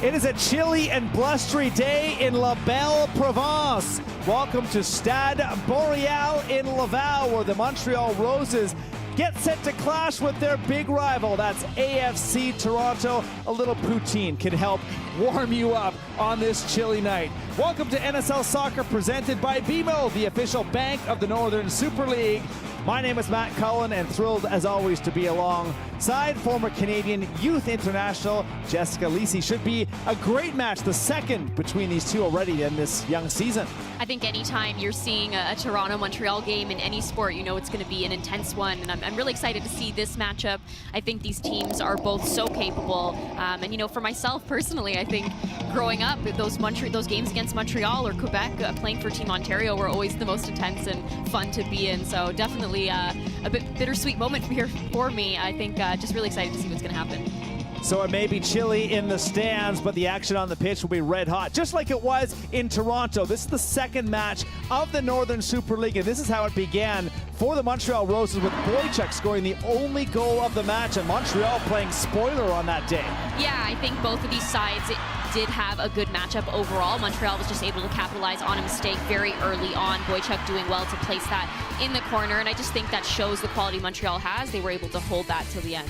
It is a chilly and blustery day in La Belle Provence. Welcome to Stade Montréal in Laval, where the Montreal Roses get set to clash with their big rival. That's AFC Toronto. A little poutine can help warm you up on this chilly night. Welcome to NSL Soccer, presented by BMO, the official bank of the Northern Super League. My name is Matt Cullen, and thrilled as always to be alongside former Canadian Youth International Jessica Lisi. Should be a great match, the second between these two already in this young season. I think anytime you're seeing a Toronto-Montreal game in any sport, you know it's going to be an intense one, and I'm really excited to see this matchup. I think these teams are both so capable, and you know, for myself personally, I think growing up, those games against Montreal or Quebec, playing for Team Ontario, were always the most intense and fun to be in. So definitely a bit bittersweet moment here for me. I think just really excited to see what's going to happen. So it may be chilly in the stands, but the action on the pitch will be red hot, just like it was in Toronto. This is the second match of the Northern Super League, and this is how it began for the Montreal Roses, with Boychuk scoring the only goal of the match, and Montreal playing spoiler on that day. Yeah, I think both of these sides did have a good matchup overall. Montreal was just able to capitalize on a mistake very early on. Boychuk doing well to place that in the corner, and I just think that shows the quality Montreal has. They were able to hold that till the end.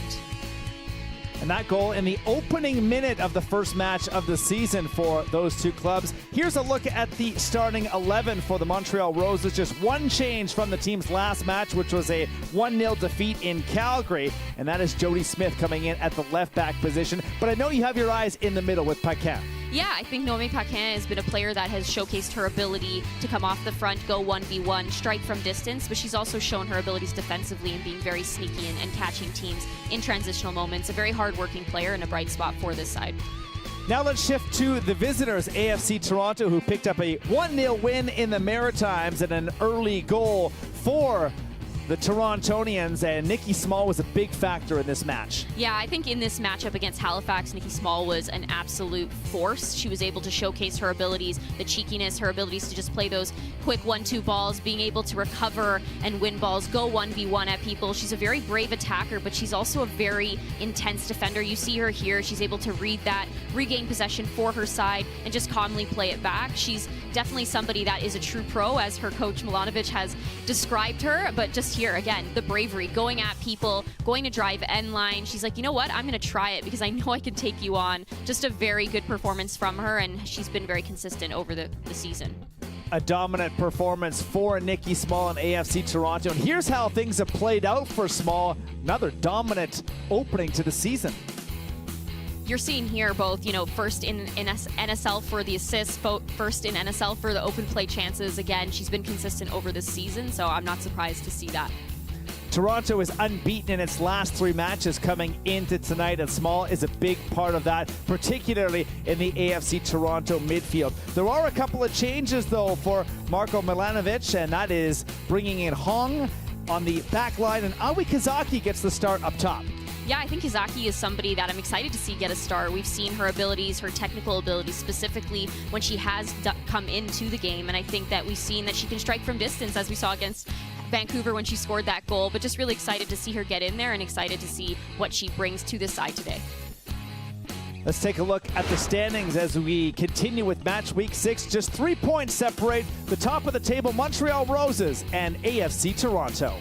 And that goal in the opening minute of the first match of the season for those two clubs. Here's a look at the starting 11 for the Montreal Roses. Just one change from the team's last match, which was a 1-0 defeat in Calgary. And that is Jody Smith coming in at the left back position. But I know you have your eyes in the middle with Paquin. Yeah, I think Noémie Paquin has been a player that has showcased her ability to come off the front, go 1v1, strike from distance, but she's also shown her abilities defensively and being very sneaky and catching teams in transitional moments. A very hard-working player and a bright spot for this side. Now let's shift to the visitors, AFC Toronto, who picked up a 1-0 win in the Maritimes and an early goal for the Torontonians, and Nikki Small was a big factor in this match. Yeah, I think in this matchup against Halifax, Nikki Small was an absolute force. She was able to showcase her abilities, the cheekiness, her abilities to just play those quick 1-2 balls, being able to recover and win balls, go 1v1 at people. She's a very brave attacker, but she's also a very intense defender. You see her here. She's able to read that, regain possession for her side, and just calmly play it back. She's definitely somebody that is a true pro, as her coach Milanovic has described her, but just here again, the bravery, going at people, going to drive end line. She's like, you know what, I'm going to try it because I know I can take you on. Just a very good performance from her, and she's been very consistent over the season. A dominant performance for Nikki Small and AFC Toronto. And here's how things have played out for Small. Another dominant opening to the season. You're seeing here both, you know, first in NSL for the assists, first in NSL for the open play chances. Again, she's been consistent over this season, so I'm not surprised to see that. Toronto is unbeaten in its last 3 matches coming into tonight, and Small is a big part of that, particularly in the AFC Toronto midfield. There are a couple of changes, though, for Marko Milanovic, and that is bringing in Hong on the back line, and Awi Kazaki gets the start up top. Yeah, I think Kazaki is somebody that I'm excited to see get a start. We've seen her abilities, her technical abilities, specifically when she has come into the game, and I think that we've seen that she can strike from distance, as we saw against Vancouver when she scored that goal, but just really excited to see her get in there and excited to see what she brings to this side today. Let's take a look at the standings as we continue with match week 6. Just 3 points separate the top of the table, Montreal Roses and AFC Toronto.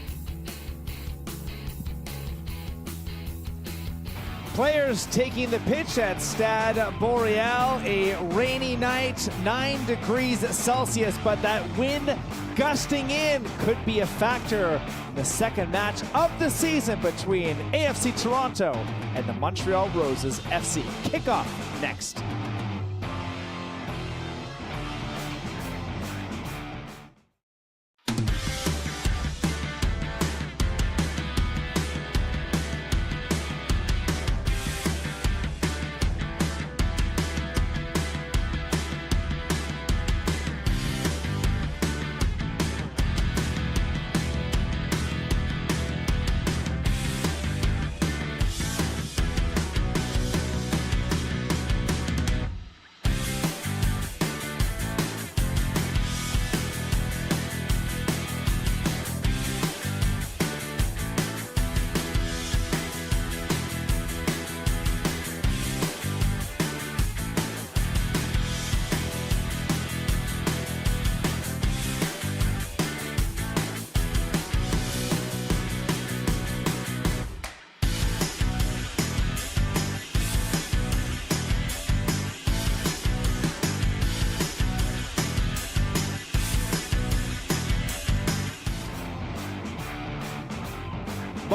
Players taking the pitch at Stade Montréal. A rainy night, 9 degrees Celsius, but that wind gusting in could be a factor in the second match of the season between AFC Toronto and the Montreal Roses FC. Kickoff next.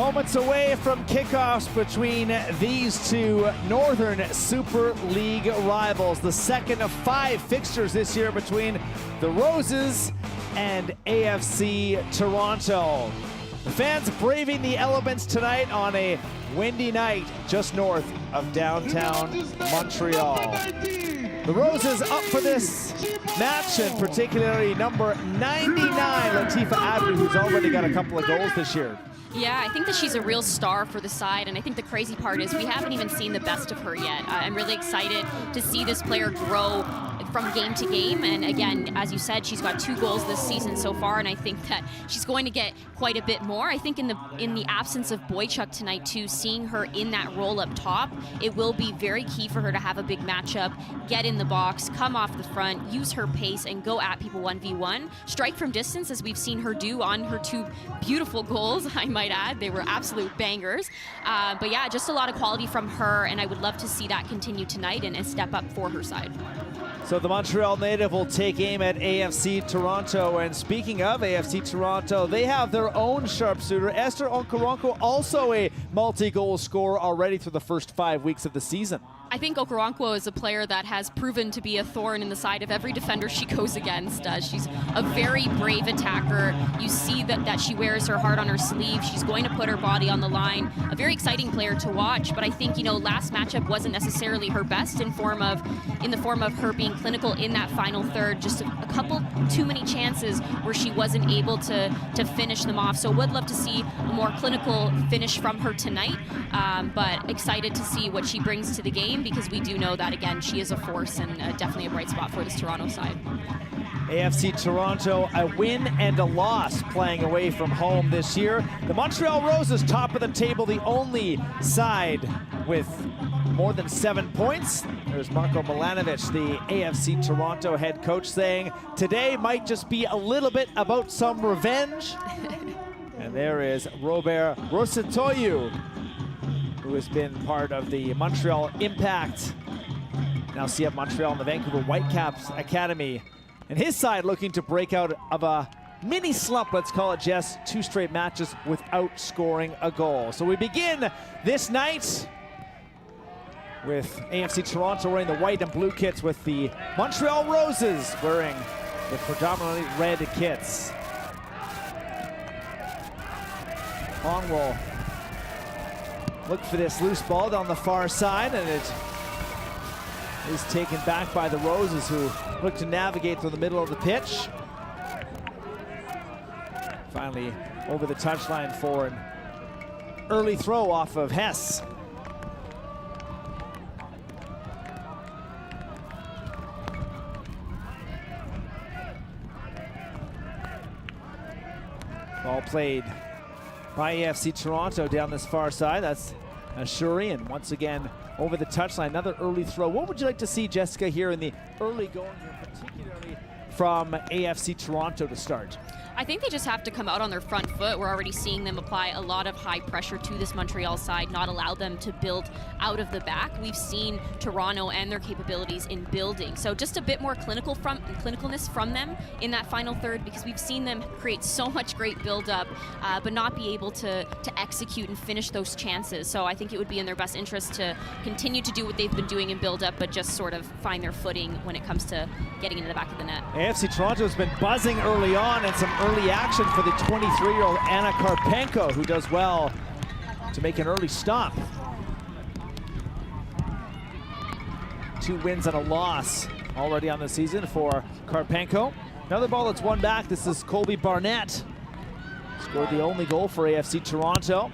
Moments away from kickoffs between these two Northern Super League rivals. The second of 5 fixtures this year between the Roses and AFC Toronto. The fans braving the elements tonight on a windy night just north of downtown Montreal. The Roses up for this match, and particularly number 99, Latifa Abdi, who's already got a couple of goals this year. Yeah, I think that she's a real star for the side, and I think the crazy part is we haven't even seen the best of her yet. I'm really excited to see this player grow from game to game, and again, as you said, she's got 2 goals this season so far, and I think that she's going to get quite a bit more. I think in the absence of Boychuk tonight too, seeing her in that role up top, it will be very key for her to have a big matchup, get in the box, come off the front, use her pace, and go at people 1v1. Strike from distance, as we've seen her do on her 2 beautiful goals, I might add. They were absolute bangers. But yeah, just a lot of quality from her, and I would love to see that continue tonight and a step up for her side. So the Montreal native will take aim at AFC Toronto. And speaking of AFC Toronto, they have their own sharpshooter. Esther Okoronkwo, also a multi-goal scorer already through the first 5 weeks of the season. I think Okoronkwo is a player that has proven to be a thorn in the side of every defender she goes against. She's a very brave attacker. You see that she wears her heart on her sleeve. She's going to put her body on the line. A very exciting player to watch, but I think, last matchup wasn't necessarily her best in the form of her being clinical in that final third. Just a couple too many chances where she wasn't able to finish them off. So would love to see a more clinical finish from her tonight, but excited to see what she brings to the game, because we do know that, again, she is a force and definitely a bright spot for this Toronto side. AFC Toronto, a win and a loss playing away from home this year. The Montreal Roses, top of the table, the only side with more than 7 points. There's Marko Milanovic, the AFC Toronto head coach, saying today might just be a little bit about some revenge. And there is Robert Rosetoyu, who has been part of the Montreal Impact, now CF Montreal and the Vancouver Whitecaps Academy. And his side looking to break out of a mini slump, let's call it, Jess. 2 straight matches without scoring a goal. So we begin this night with AFC Toronto wearing the white and blue kits, with the Montreal Roses wearing the predominantly red kits. Hong will look for this loose ball down the far side, and it is taken back by the Roses, who look to navigate through the middle of the pitch. Finally over the touchline for an early throw off of Hess. Ball played by AFC Toronto down this far side. That's Ashuri, and once again over the touchline, another early throw. What would you like to see, Jessica, here in the early going here, particularly from AFC Toronto to start? I think they just have to come out on their front foot. We're already seeing them apply a lot of high pressure to this Montreal side, not allow them to build out of the back. We've seen Toronto and their capabilities in building. So just a bit more clinicalness from them in that final third, because we've seen them create so much great build-up, but not be able to execute and finish those chances. So I think it would be in their best interest to continue to do what they've been doing in build-up, but just sort of find their footing when it comes to getting into the back of the net. AFC Toronto has been buzzing early on, and some early action for the 23-year-old Anna Karpenko, who does well to make an early stop. 2 wins and a loss already on the season for Karpenko. Another ball that's won back. This is Colby Barnett. Scored the only goal for AFC Toronto.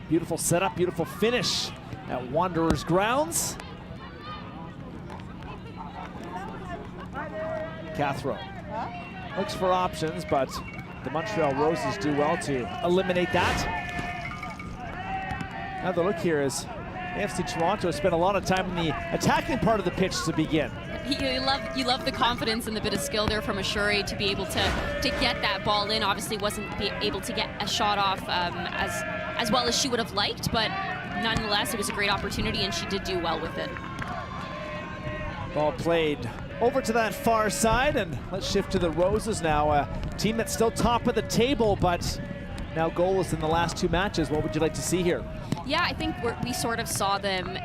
Beautiful setup, beautiful finish at Wanderers grounds. Cathro looks for options, but the Montreal Roses do well to eliminate that. Another look here is AFC Toronto spent a lot of time in the attacking part of the pitch to begin. You love the confidence and the bit of skill there from Ashuri to be able to get that ball in. Obviously wasn't able to get a shot off as well as she would have liked, but nonetheless it was a great opportunity and she did do well with it. Ball played over to that far side, and let's shift to the Roses now. A team that's still top of the table, but now goalless in the last 2 matches. What would you like to see here? Yeah, I think we sort of saw them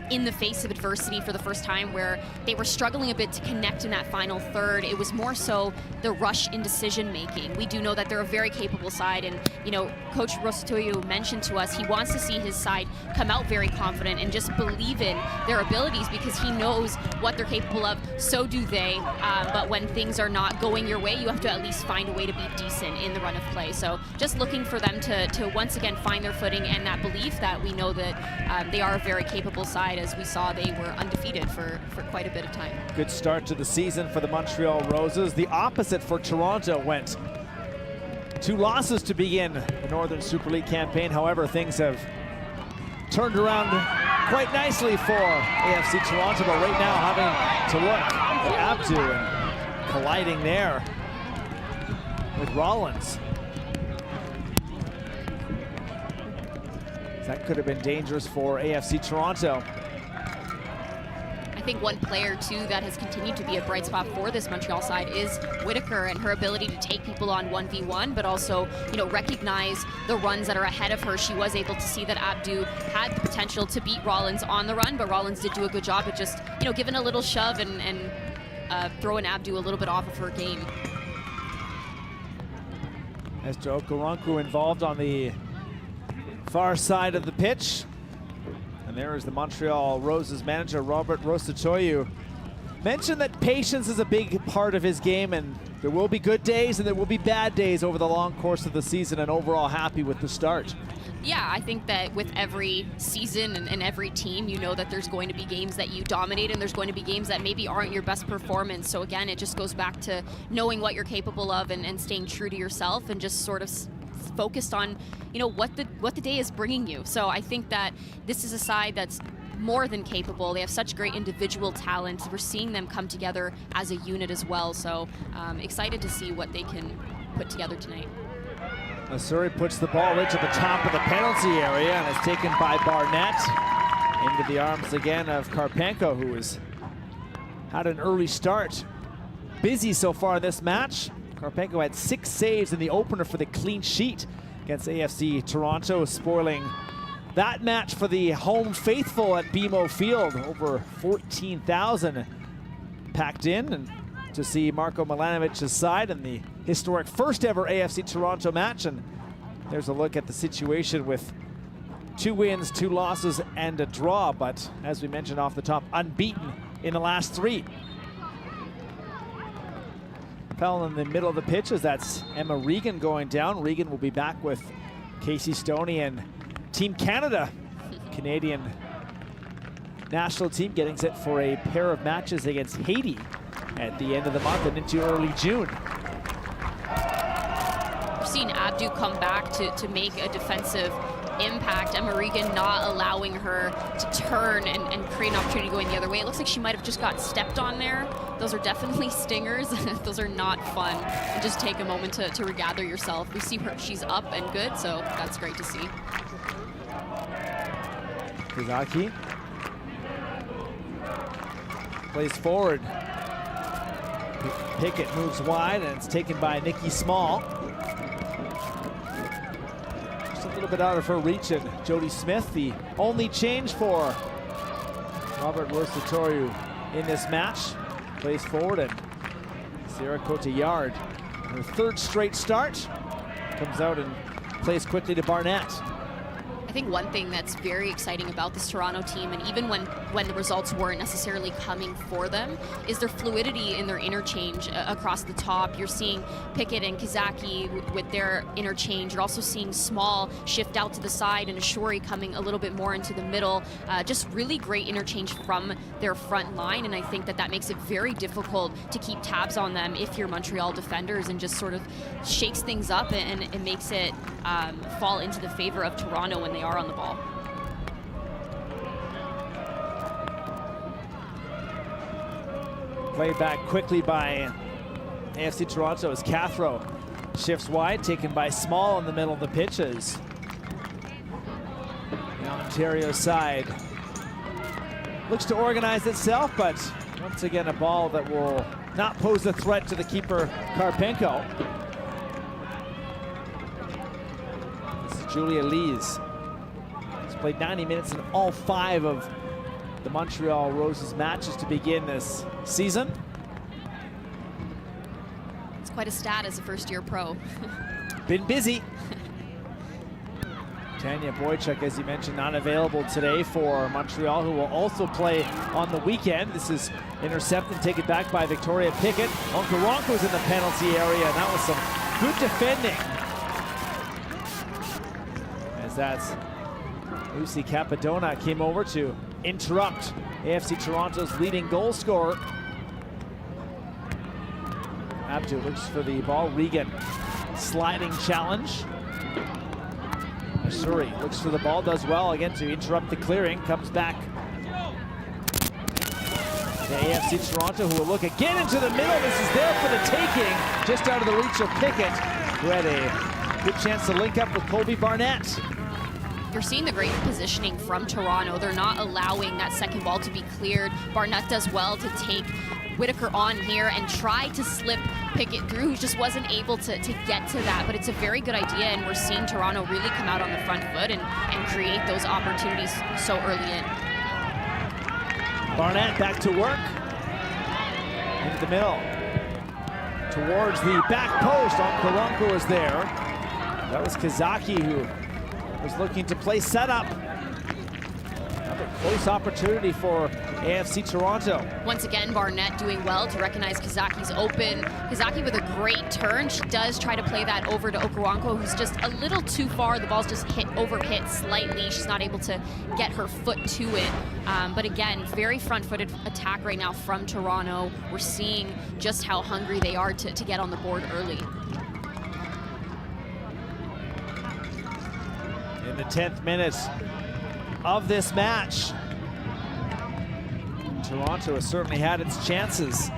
in the face of adversity for the first time, where they were struggling a bit to connect in that final third. It was more so the rush in decision making. We do know that they're a very capable side, and you know, Coach Rosatoyu mentioned to us he wants to see his side come out very confident and just believe in their abilities, because he knows what they're capable of. So do they. But when things are not going your way, you have to at least find a way to be decent in the run of play. So just looking for them to once again find their footing and that belief that we know that they are a very capable side. As we saw, they were undefeated for quite a bit of time. Good start to the season for the Montreal Roses. The opposite for Toronto, went 2 losses to begin the Northern Super League campaign. However, things have turned around quite nicely for AFC Toronto, but right now having to look at Abdu and colliding there with Rollins. That could have been dangerous for AFC Toronto. I think one player too that has continued to be a bright spot for this Montreal side is Whitaker, and her ability to take people on 1v1, but also, you know, recognize the runs that are ahead of her. She was able to see that Abdu had the potential to beat Rollins on the run, but Rollins did do a good job at just, you know, giving a little shove and throwing Abdu a little bit off of her game. Esther Okoronkwo involved on the far side of the pitch. And there is the Montreal Roses manager, Robert Rosatoyu. Mentioned that patience is a big part of his game, and there will be good days and there will be bad days over the long course of the season, and overall happy with the start. Yeah, I think that with every season and every team, you know that there's going to be games that you dominate and there's going to be games that maybe aren't your best performance. So again, it just goes back to knowing what you're capable of and staying true to yourself, and just sort of focused on, you know, what the day is bringing you. So I think that this is a side that's more than capable. They have such great individual talent. We're seeing them come together as a unit as well. So excited to see what they can put together tonight. Missouri puts the ball right to the top of the penalty area, and it's taken by Barnett into the arms again of Karpenko, who has had an early start. Busy so far in this match. Karpenko had 6 saves in the opener for the clean sheet against AFC Toronto, spoiling that match for the home faithful at BMO Field. Over 14,000 packed in, and to see Marko Milanovic's side in the historic first ever AFC Toronto match. And there's a look at the situation with 2 wins, 2 losses, and a draw, but as we mentioned off the top, unbeaten in the last 3. Foul in the middle of the pitch, as that's Emma Regan going down. Regan will be back with Casey Stoney and Team Canada, Canadian national team, getting set for a pair of matches against Haiti at the end of the month and into early June. We've seen Abdu come back to make a defensive impact. Emma Regan not allowing her to turn and create an opportunity going the other way. It looks like she might have just got stepped on there. Those are definitely stingers. Those are not fun. And just take a moment to regather yourself. We see her, she's up and good, so that's great to see. Kazaki plays forward. Pickett moves wide, and it's taken by Nikki Small. Just a little bit out of her reach, and Jody Smith, the only change for Robert Rosatoyu in this match, plays forward, and Sarah Cotillard, her 3rd straight start, comes out and plays quickly to Barnett. I think one thing that's very exciting about this Toronto team, and even when the results weren't necessarily coming for them, is their fluidity in their interchange across the top. You're seeing Pickett and Kazaki with their interchange. You're also seeing Small shift out to the side and Ashuri coming a little bit more into the middle. Just really great interchange from their front line, and I think that makes it very difficult to keep tabs on them if you're Montreal defenders, and just sort of shakes things up and it makes it fall into the favor of Toronto when they are on the ball. Played back quickly by AFC Toronto as Cathro shifts wide, taken by Small in the middle of the pitches. The Ontario side looks to organize itself, but once again a ball that will not pose a threat to the keeper, Karpenko. Julia Lees has played 90 minutes in all 5 of the Montreal Roses matches to begin this season. It's quite a stat as a first-year pro. Been busy. Tanya Boychuk, as you mentioned, not available today for Montreal, who will also play on the weekend. This is intercepted, taken back by Victoria Pickett. Onkaronko's in the penalty area, and that was some good defending. As that's Lucy Capadona came over to interrupt AFC Toronto's leading goal scorer. Abdu looks for the ball. Regan, sliding challenge. Missouri looks for the ball, does well again to interrupt the clearing, comes back to AFC Toronto, who will look again into the middle. This is there for the taking, just out of the reach of Pickett, who had a good chance to link up with Colby Barnett. You're seeing the great positioning from Toronto. They're not allowing that second ball to be cleared. Barnett does well to take Whitaker on here and try to slip Pickett through, who just wasn't able to get to that. But it's a very good idea, and we're seeing Toronto really come out on the front foot and create those opportunities so early in. Barnett back to work. Into the middle. Towards the back post. Onkaronko is there. That was Kazaki who was looking to play setup. Another close opportunity for AFC Toronto. Once again, Barnett doing well to recognize Kazaki's open. Kazaki with a great turn. She does try to play that over to Okoronkwo, who's just a little too far. The ball's just overhit slightly. She's not able to get her foot to it. But again, very front-footed attack right now from Toronto. We're seeing just how hungry they are to get on the board early. In the 10th minute of this match, Toronto has certainly had its chances.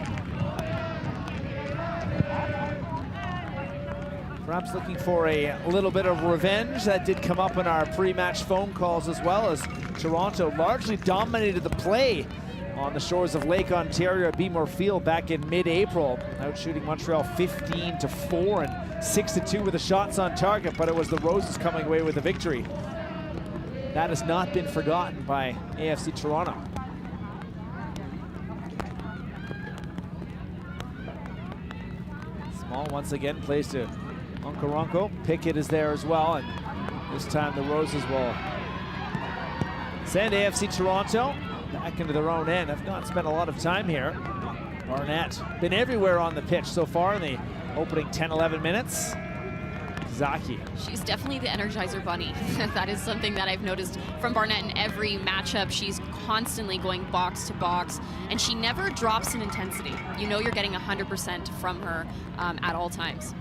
Perhaps looking for a little bit of revenge. That did come up in our pre-match phone calls as well, as Toronto largely dominated the play on the shores of Lake Ontario at Beemore Field back in mid-April, outshooting Montreal 15-4 and 6-2 with the shots on target, but it was the Roses coming away with the victory. That has not been forgotten by AFC Toronto. Small once again plays to Onkaronko. Pickett is there as well, and this time the Roses will send AFC Toronto back into their own end. Have not spent a lot of time here. Barnett been everywhere on the pitch so far in the opening 10-11 minutes. Zaki. She's definitely the Energizer Bunny. That is something that I've noticed from Barnett in every matchup. She's constantly going box to box, and she never drops in intensity. You know you're getting 100% from her at all times.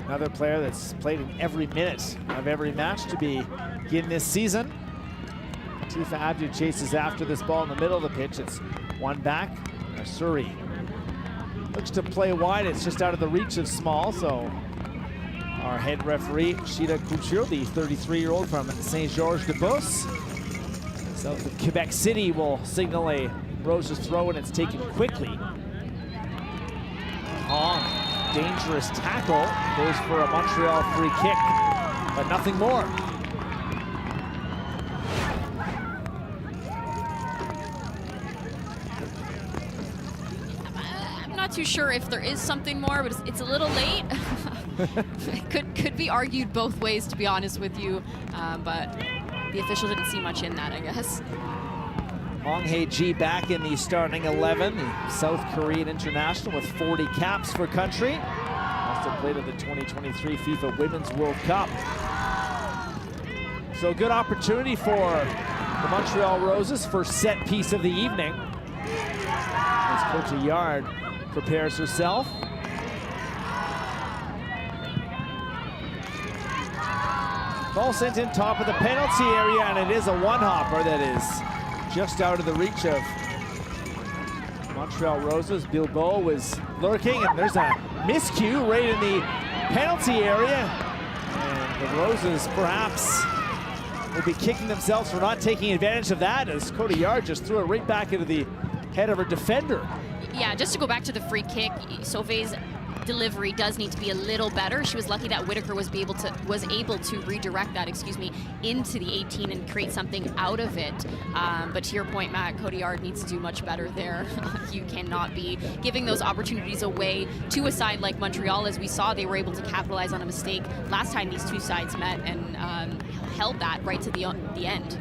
Another player that's played in every minute of every match to begin this season. Tifa Abdu chases after this ball in the middle of the pitch. It's one back. Missouri looks to play wide. It's just out of the reach of Small, so our head referee, Shida Couture, the 33-year-old from Saint-Georges-de-Beauce, south of Quebec City, will signal a Roses throw, and it's taken quickly. Hong, dangerous tackle, goes for a Montreal free kick, but nothing more. I'm not too sure if there is something more, but it's a little late. It could be argued both ways, to be honest with you, but the official didn't see much in that, I guess. Hong Hae-ji back in the starting 11, the South Korean international with 40 caps for country. Also played at the 2023 FIFA Women's World Cup. So good opportunity for the Montreal Roses, first set piece of the evening, as Cotillard prepares herself. Ball sent in top of the penalty area, and it is a one-hopper that is just out of the reach of Montreal Roses. Bilbao was lurking, and there's a miscue right in the penalty area. And the Roses perhaps will be kicking themselves for not taking advantage of that, as Cotillard just threw it right back into the head of her defender. Yeah, just to go back to the free kick, Sauvé's delivery does need to be a little better. She was lucky that Whitaker was able to redirect that, into the 18 and create something out of it. But to your point, Matt, Cotillard needs to do much better there. You cannot be giving those opportunities away to a side like Montreal. As we saw, they were able to capitalize on a mistake last time these two sides met and held that right to the end.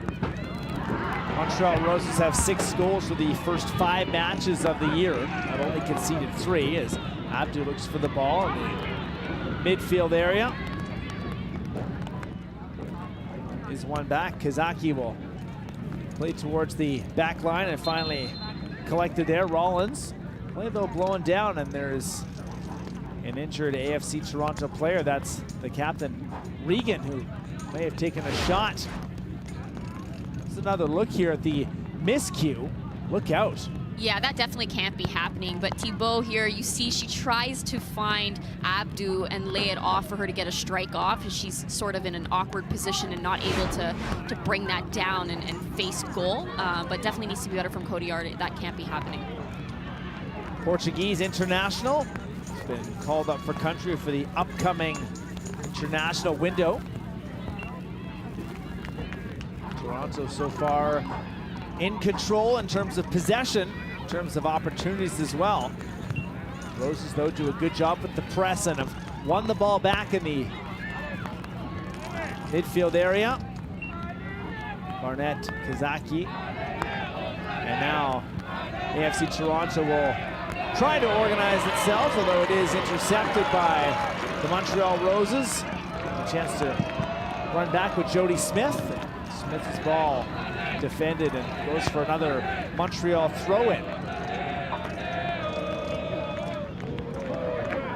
Montreal Roses have 6 goals for the first 5 matches of the year. Have only conceded 3 as Abdu looks for the ball in the midfield area. Is one back. Kazaki will play towards the back line and finally collected there. Rollins play though blowing down, and there's an injured AFC Toronto player. That's the captain, Regan, who may have taken a shot. Another look here at the miscue. Look out. Yeah, that definitely can't be happening. But Thibault here, you see she tries to find Abdu and lay it off for her to get a strike off, as she's sort of in an awkward position and not able to bring that down and face goal. But definitely needs to be better from Cotillard. That can't be happening. Portuguese international. He's been called up for country for the upcoming international window. Toronto so far in control in terms of possession, in terms of opportunities as well. Roses, though, do a good job with the press and have won the ball back in the midfield area. Barnett, Kazaki, and now AFC Toronto will try to organize itself, although it is intercepted by the Montreal Roses. A chance to run back with Jody Smith. Smith's ball defended and goes for another Montreal throw-in.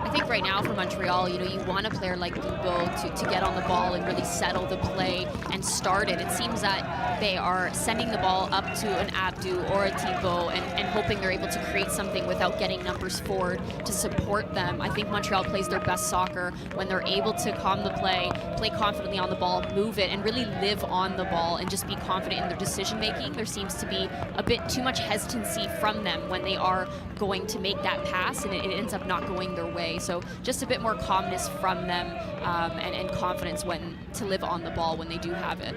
I think right now for Montreal, you want a player like Thibault to get on the ball and really settle the play and start it. It seems that they are sending the ball up to an Abdu or a Thibault and hoping they're able to create something without getting numbers forward to support them. I think Montreal plays their best soccer when they're able to calm the play confidently on the ball, move it, and really live on the ball and just be confident in their decision-making. There seems to be a bit too much hesitancy from them when they are going to make that pass, and it ends up not going their way. So just a bit more calmness from them and confidence when to live on the ball when they do have it.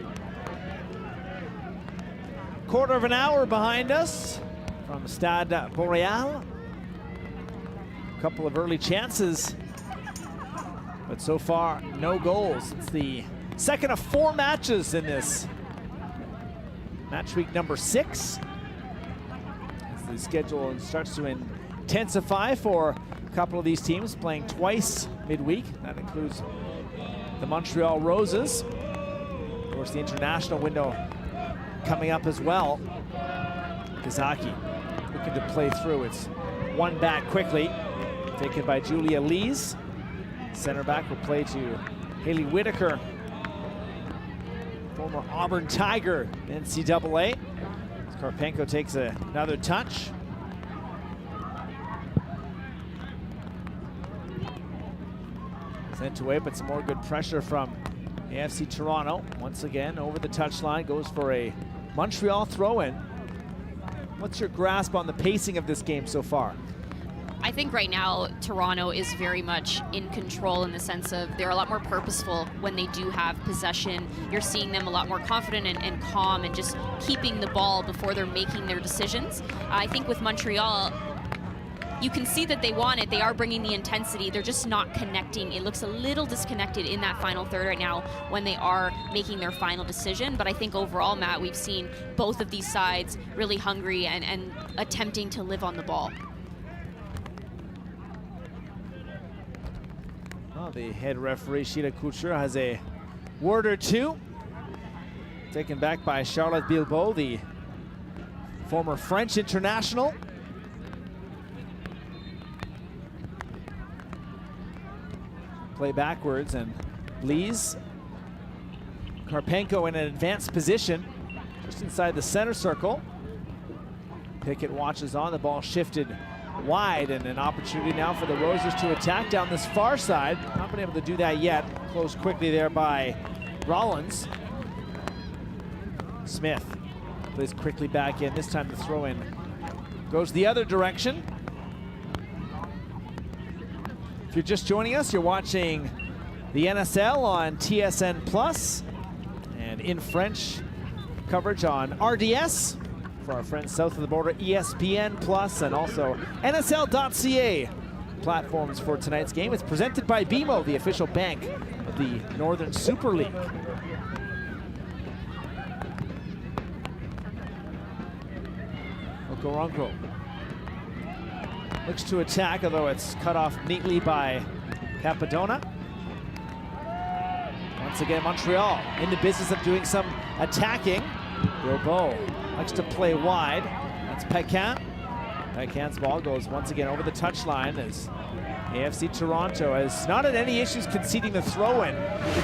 Quarter of an hour behind us from Stade Montréal. A couple of early chances, but so far no goals. It's the second of 4 matches in this match week number 6. As the schedule starts to intensify for a couple of these teams, playing twice midweek. That includes the Montreal Roses. Of course, the international window coming up as well. Kazaki looking to play through. It's one back quickly, taken by Julia Lees. Center back will play to Haley Whitaker, former Auburn Tiger, NCAA. Karpenko takes another touch. Sent away, but some more good pressure from AFC Toronto. Once again, over the touchline, goes for a Montreal throw-in. What's your grasp on the pacing of this game so far? I think right now Toronto is very much in control in the sense of they're a lot more purposeful when they do have possession. You're seeing them a lot more confident and calm and just keeping the ball before they're making their decisions. I think with Montreal, you can see that they want it. They are bringing the intensity. They're just not connecting. It looks a little disconnected in that final third right now when they are making their final decision. But I think overall, Matt, we've seen both of these sides really hungry and attempting to live on the ball. Well, the head referee, Sheila Couture, has a word or two. Taken back by Charlotte Bilbao, the former French international. Play backwards, and Lees, Karpenko in an advanced position, just inside the center circle. Pickett watches on, the ball shifted wide, and an opportunity now for the Roses to attack down this far side. Not been able to do that yet. Closed quickly there by Rollins. Smith plays quickly back in. This time the throw in goes the other direction. If you're just joining us, you're watching the NSL on TSN Plus and in French coverage on RDS for our friends south of the border, ESPN Plus, and also NSL.ca platforms for tonight's game. It's presented by BMO, the official bank of the Northern Super League. Okoronkwo looks to attack, although it's cut off neatly by Capadona. Once again, Montreal in the business of doing some attacking. Robo likes to play wide. That's Pecan. Pecan's ball goes once again over the touchline as AFC Toronto has not had any issues conceding the throw-in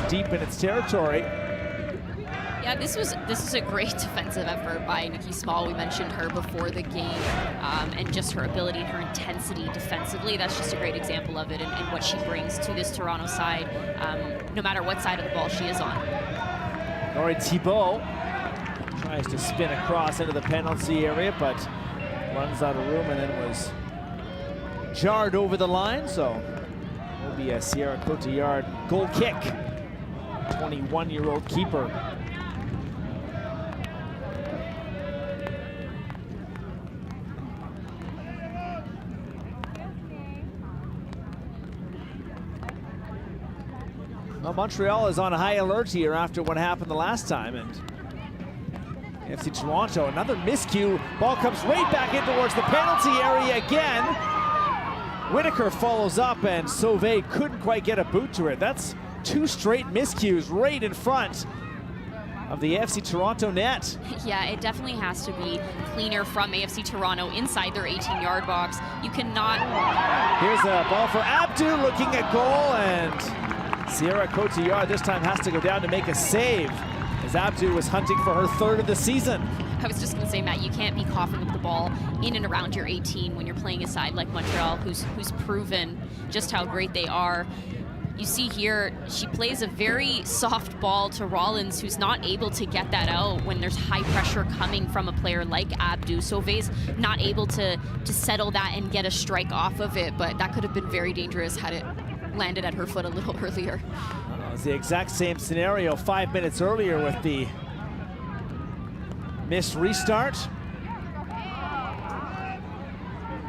deep in its territory. Yeah, this was a great defensive effort by Nikki Small. We mentioned her before the game, and just her ability and her intensity defensively. That's just a great example of it and what she brings to this Toronto side, no matter what side of the ball she is on. Nori Thibault tries to spin across into the penalty area, but runs out of room and then was jarred over the line. So it will be a Sierra Cotillard goal kick. 21-year-old keeper. Well, Montreal is on high alert here after what happened the last time, and AFC Toronto, another miscue. Ball comes right back in towards the penalty area again. Whitaker follows up, and Sauvé couldn't quite get a boot to it. That's two straight miscues right in front of the AFC Toronto net. Yeah, it definitely has to be cleaner from AFC Toronto inside their 18-yard box. You cannot... Here's a ball for Abdu looking at goal, and Sierra Cotillard this time has to go down to make a save as Abdu was hunting for her third of the season. I was just going to say, Matt, you can't be coughing up the ball in and around your 18 when you're playing a side like Montreal, who's proven just how great they are. You see here, she plays a very soft ball to Rollins, who's not able to get that out when there's high pressure coming from a player like Abdu. Sauvé's not able to settle that and get a strike off of it, but that could have been very dangerous had it landed at her foot a little earlier. It was the exact same scenario 5 minutes earlier with the missed restart.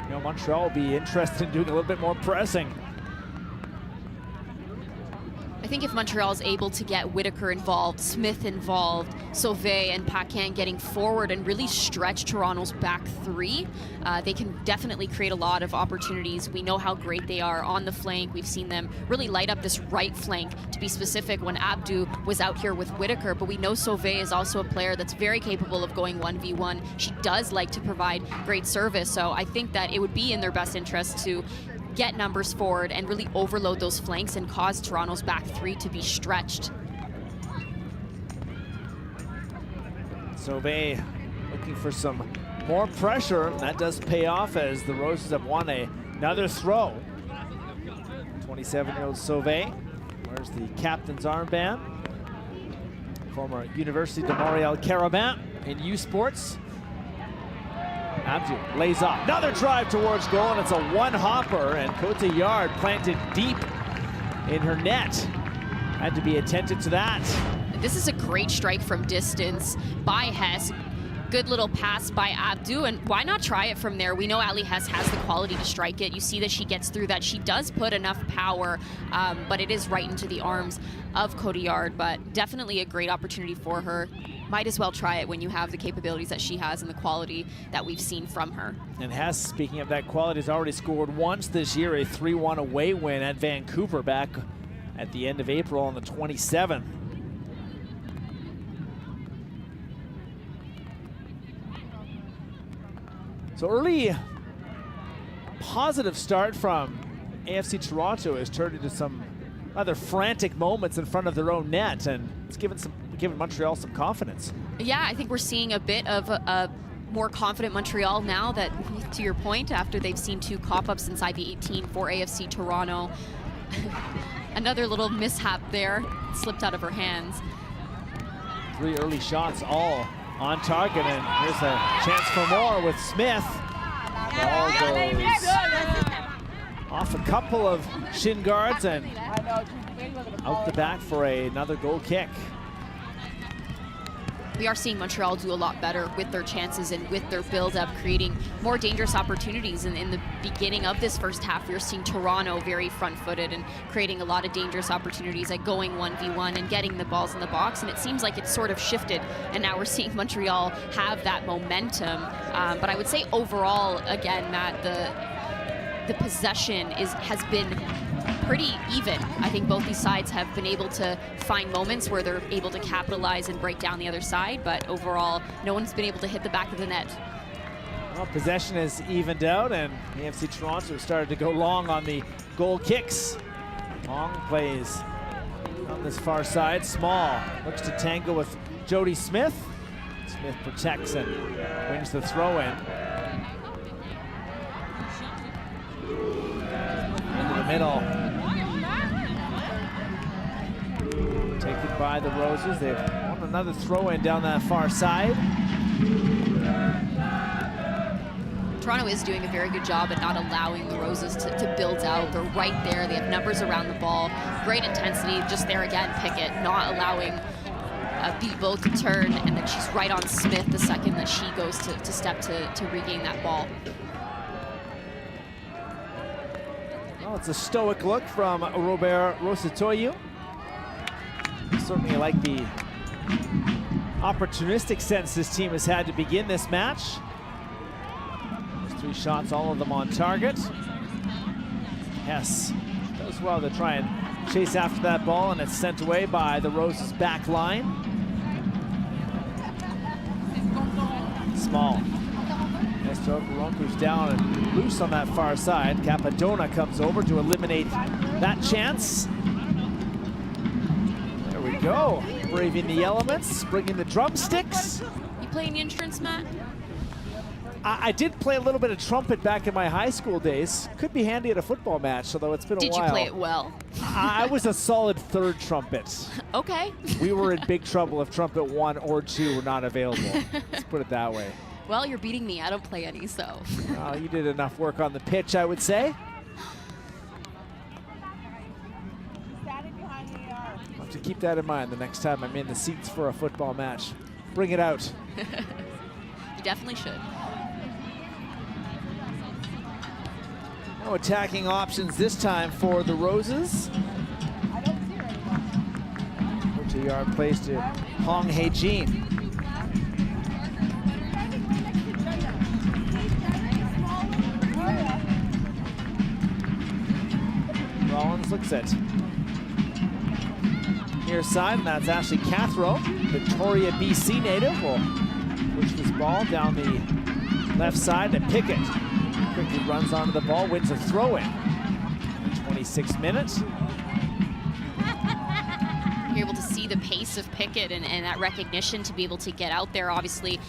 You know, Montreal will be interested in doing a little bit more pressing. I think if Montreal is able to get Whitaker involved, Smith involved, Sauvé and Paquin getting forward and really stretch Toronto's back three, they can definitely create a lot of opportunities. We know how great they are on the flank. We've seen them really light up this right flank, to be specific, when Abdu was out here with Whitaker, but we know Sauvé is also a player that's very capable of going 1v1. She does like to provide great service, so I think that it would be in their best interest to get numbers forward and really overload those flanks and cause Toronto's back three to be stretched. Sauvé looking for some more pressure. That does pay off as the Roses have won another throw. 27-year-old Sauvé wears the captain's armband. Former University de Montréal Carabin in U Sports. Abdu lays off. Another drive towards goal, and it's a one-hopper, and Cotillard planted deep in her net. Had to be attentive to that. This is a great strike from distance by Hess. Good little pass by Abdu, and why not try it from there? We know Ali Hess has the quality to strike it. You see that she gets through that. She does put enough power, but it is right into the arms of Cotillard, but definitely a great opportunity for her. Might as well try it when you have the capabilities that she has and the quality that we've seen from her. And Hess, speaking of that quality, has already scored once this year, a 3-1 away win at Vancouver back at the end of April on the 27th. So early positive start from AFC Toronto has turned into some rather frantic moments in front of their own net, and it's given Montreal some confidence. Yeah, I think we're seeing a bit of a more confident Montreal now, that, to your point, after they've seen two cop-ups inside the 18 for AFC Toronto. Another little mishap there, slipped out of her hands. 3 early shots, all on target, and here's a chance for more with Smith. Ball goes Off a couple of shin guards and out the back for another goal kick. We are seeing Montreal do a lot better with their chances and with their build-up, creating more dangerous opportunities. And in the beginning of this first half, we were seeing Toronto very front-footed and creating a lot of dangerous opportunities at going 1v1 and getting the balls in the box. And it seems like it's sort of shifted, and now we're seeing Montreal have that momentum. But I would say overall, again, Matt, the possession has been pretty even. I think both these sides have been able to find moments where they're able to capitalize and break down the other side, but overall, no one's been able to hit the back of the net. Well, possession has evened out, and AFC Toronto started to go long on the goal kicks. Long plays on this far side. Small looks to tangle with Jody Smith. Smith protects and wins the throw-in. Into the middle. Taken by the Roses. They've won another throw-in down that far side. Toronto is doing a very good job at not allowing the Roses to build out. They're right there. They have numbers around the ball. Great intensity. Just there again, Pickett not allowing Beetle to turn, and then she's right on Smith the second that she goes to step to regain that ball. Well, it's a stoic look from Robert Rosatoyu. Certainly like the opportunistic sense this team has had to begin this match. There's 3 shots, all of them on target. Hess does well to try and chase after that ball, and it's sent away by the Roses back line. Small. Ronku's down and loose on that far side. Capadona comes over to eliminate that chance. There we go. Braving the elements, bringing the drumsticks. You playing instruments, Matt? I did play a little bit of trumpet back in my high school days. Could be handy at a football match, although it's been a while. Did you play it well? I was a solid 3rd trumpet. Okay. We were in big trouble if trumpet 1 or 2 were not available. Let's put it that way. Well, you're beating me. I don't play any, so. You did enough work on the pitch, I would say. I'll have to keep that in mind the next time I'm in the seats for a football match. Bring it out. You definitely should. No attacking options this time for the Roses. 2-yard plays to Hong Hei-jin. Rollins looks at near side, and that's Ashley Cathro, Victoria, BC native, will push this ball down the left side to Pickett. Quickly runs onto the ball, wins a throw-in. 26 minutes. You're able to see the pace of Pickett and that recognition to be able to get out there. Obviously,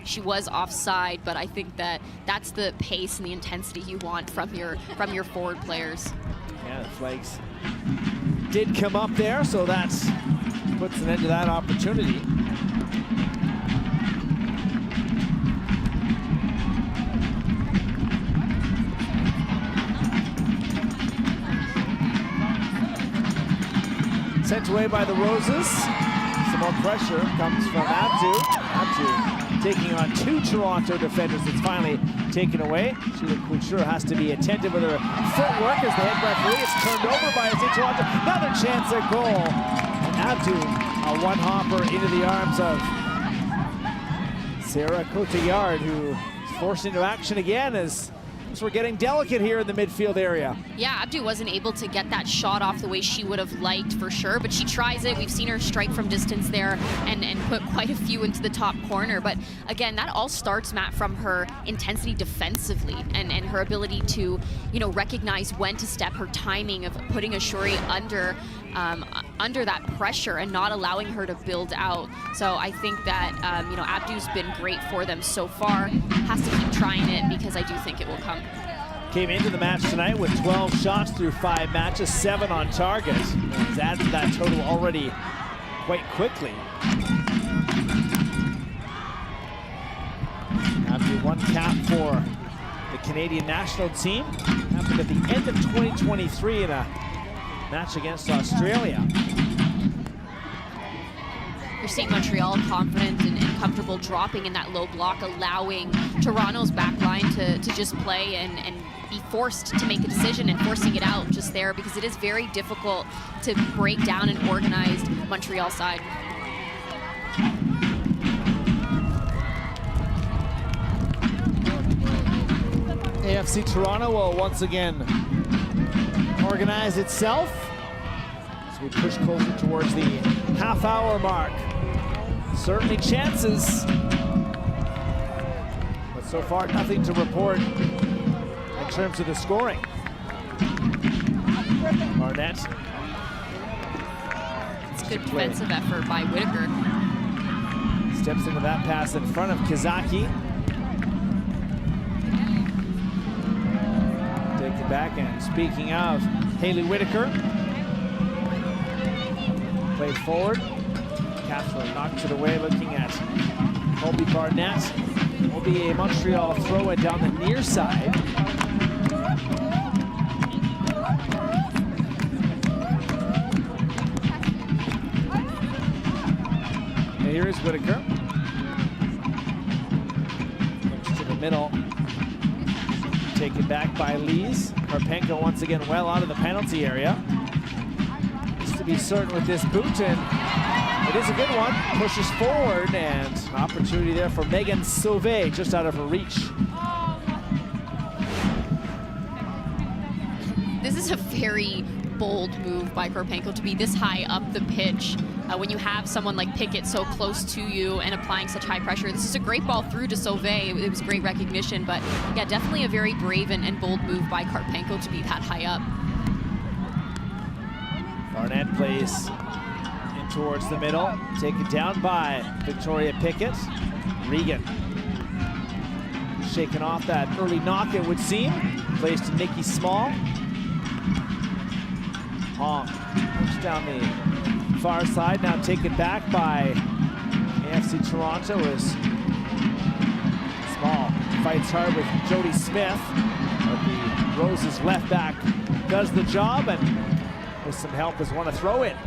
she was offside, but I think that's the pace and the intensity you want from your forward players. Yeah, the flags did come up there, so that puts an end to that opportunity. Sent away by the Roses. Some more pressure comes from Abdu. Abdu taking on 2 Toronto defenders. It's finally taken away. Sheila Couture has to be attentive with her footwork as the head referee is turned over by AFC Toronto. Another chance at goal. And Abdu, a one-hopper into the arms of Sarah Cotillard, who is forced into action again as we're getting delicate here in the midfield area. Yeah, Abdu wasn't able to get that shot off the way she would have liked for sure, but she tries it. We've seen her strike from distance there and put quite a few into the top corner. But again, that all starts, Matt, from her intensity defensively and her ability to, recognize when to step, her timing of putting Ashuri under that pressure and not allowing her to build out. So I think that, Abdu's been great for them so far. Has to keep trying it because I do think it will come. Came into the match tonight with 12 shots through 5 matches, 7 on target. He's added to that total already quite quickly. Abdu, 1 cap for the Canadian national team. happened at the end of 2023 in a match against Australia. You're seeing Montreal confident and comfortable dropping in that low block, allowing Toronto's back line to just play and be forced to make a decision and forcing it out just there, because it is very difficult to break down an organized Montreal side. AFC Toronto will once again organize itself as we push closer towards the half-hour mark. Certainly chances, but so far nothing to report in terms of the scoring. Barnett. It's a good defensive effort by Whitaker. Steps into that pass in front of Kazaki. Takes it back, and speaking of Haley Whitaker, played forward. Catherine knocks it away, looking at Colby Barnett. Will be a Montreal throw it down the near side. And here is Whitaker. Looks to the middle. Taken back by Lees. Karpenko once again well out of the penalty area. Needs to be certain with this boot, and it is a good one. Pushes forward, and opportunity there for Megan Sauvé, just out of her reach. This is a very bold move by Karpenko to be this high up the pitch. When you have someone like Pickett so close to you and applying such high pressure. This is a great ball through to Sauvé. It was great recognition, but yeah, definitely a very brave and bold move by Karpenko to be that high up. Barnett plays in towards the middle. Taken down by Victoria Pickett. Regan shaking off that early knock, it would seem. Plays to Nikki Small. Hong push down the far side, now taken back by AFC Toronto as Small fights hard with Jody Smith, but the Roses left back does the job, and with some help has won a throw-in.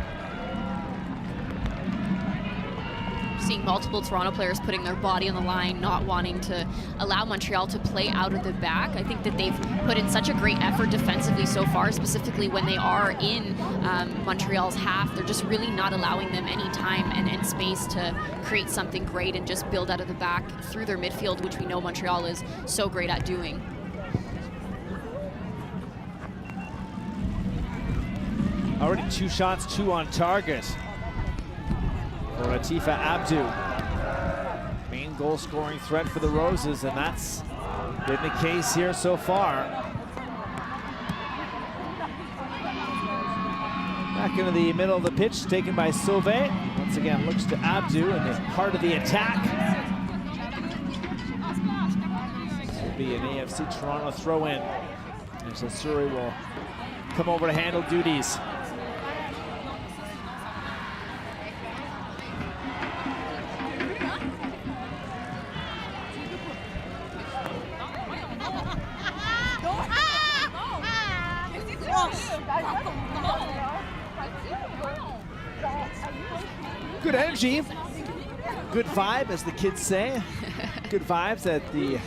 Seeing multiple Toronto players putting their body on the line, not wanting to allow Montreal to play out of the back. I think that they've put in such a great effort defensively so far, specifically when they are in Montreal's half. They're just really not allowing them any time and space to create something great and just build out of the back through their midfield, which we know Montreal is so great at doing. Already 2 shots, 2 on target for Atifa Abdu. Main goal scoring threat for the Roses, and that's been the case here so far. Back into the middle of the pitch, taken by Sauvé. Once again, looks to Abdu in the heart of the attack. This will be an AFC Toronto throw-in, as Asuri will come over to handle duties. Good energy, good vibe, as the kids say. Good vibes at the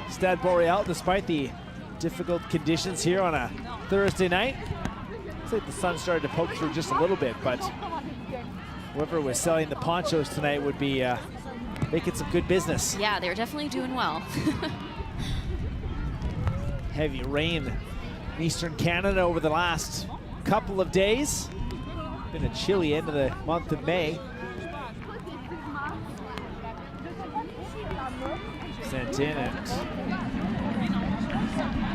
Stade Boreal, despite the difficult conditions here on a Thursday night. Looks like the sun started to poke through just a little bit, but whoever was selling the ponchos tonight would be making some good business. Yeah, they're definitely doing well. Heavy rain in eastern Canada over the last couple of days. Been a chilly end of the month of May. Sent in, and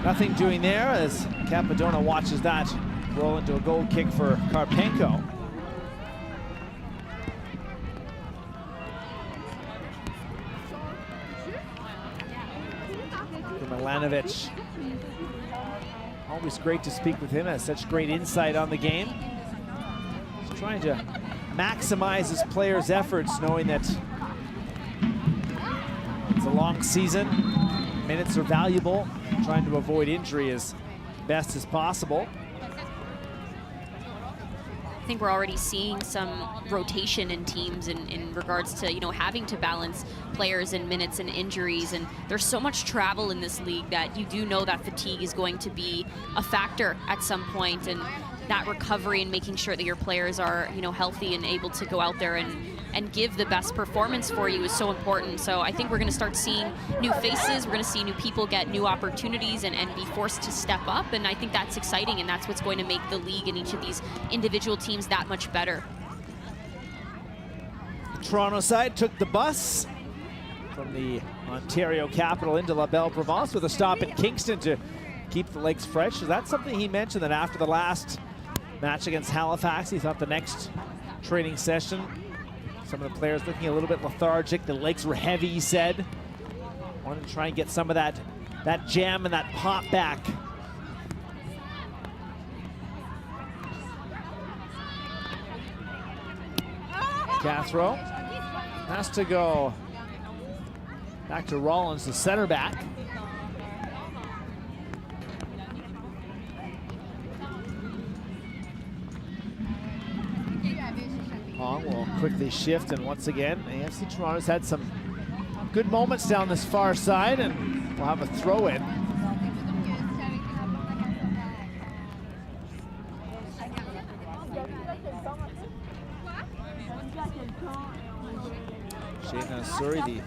nothing doing there as Capadona watches that roll into a goal kick for Karpenko. Milanovic. Always great to speak with him, has such great insight on the game. He's trying to maximize his players' efforts, knowing that it's a long season, minutes are valuable, trying to avoid injury as best as possible. I think we're already seeing some rotation in teams in regards to, you know, having to balance players and minutes and injuries. And there's so much travel in this league that you do know that fatigue is going to be a factor at some point. And that recovery and making sure that your players are, you know, healthy and able to go out there and give the best performance for you is so important. So I think we're going to start seeing new faces. We're going to see new people get new opportunities and be forced to step up. And I think that's exciting, and that's what's going to make the league and each of these individual teams that much better. The Toronto side took the bus from the Ontario capital into La Belle Province with a stop in Kingston to keep the legs fresh. So that's something he mentioned, that after the last match against Halifax, he thought the next training session, some of the players looking a little bit lethargic. The legs were heavy, he said. Wanted to try and get some of that jam and that pop back. Cathro has to go back to Rollins, the center back. Hong will quickly shift, and once again, AFC Toronto's had some good moments down this far side, and we'll have a throw-in. Shayna Surrey, the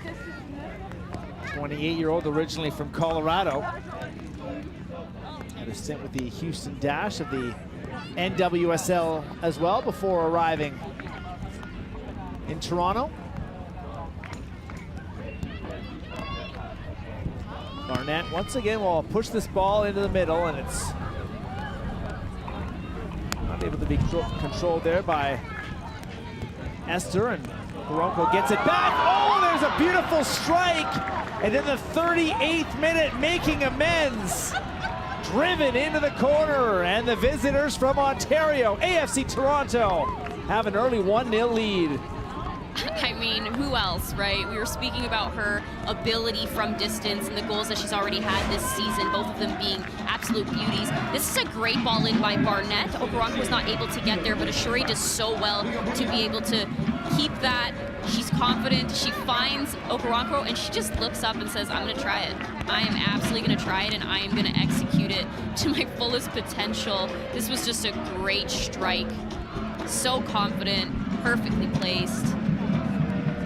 28-year-old originally from Colorado. Had a stint with the Houston Dash of the NWSL as well before arriving in Toronto. Barnett once again will push this ball into the middle, and it's not able to be controlled there by Esther, and Koronko gets it back. Oh, there's a beautiful strike, and in the 38th minute, making amends. Driven into the corner, and the visitors from Ontario, AFC Toronto, have an early 1-0 lead. I mean, who else, right? We were speaking about her ability from distance and the goals that she's already had this season, both of them being absolute beauties. This is a great ball in by Barnett. Okoronkwo was not able to get there, but Ashuri does so well to be able to keep that. She's confident. She finds Okoronkwo, and she just looks up and says, I'm going to try it. I am absolutely going to try it, and I am going to execute it to my fullest potential. This was just a great strike. So confident, perfectly placed.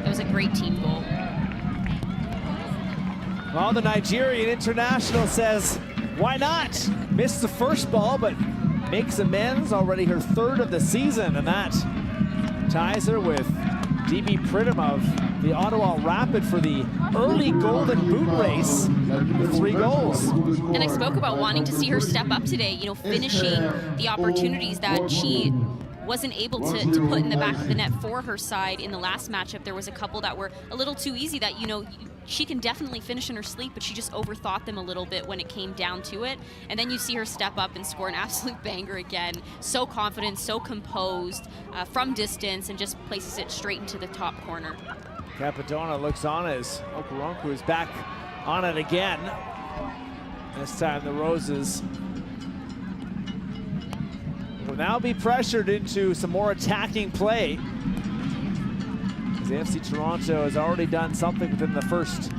That was a great team goal. Well, the Nigerian international says, why not? Missed the first ball, but makes amends. Already her third of the season, and that ties her with DB Pridham of the Ottawa Rapid for the early Golden Boot race with 3 goals. And I spoke about wanting to see her step up today, you know, finishing the opportunities that she wasn't able to put in the back of the net for her side in the last matchup. There was a couple that were a little too easy that, you know, she can definitely finish in her sleep, but she just overthought them a little bit when it came down to it. And then you see her step up and score an absolute banger again. So confident, so composed from distance, and just places it straight into the top corner. Capadona looks on as Okoronkwo is back on it again. This time the Roses will now be pressured into some more attacking play. The AFC Toronto has already done something within the first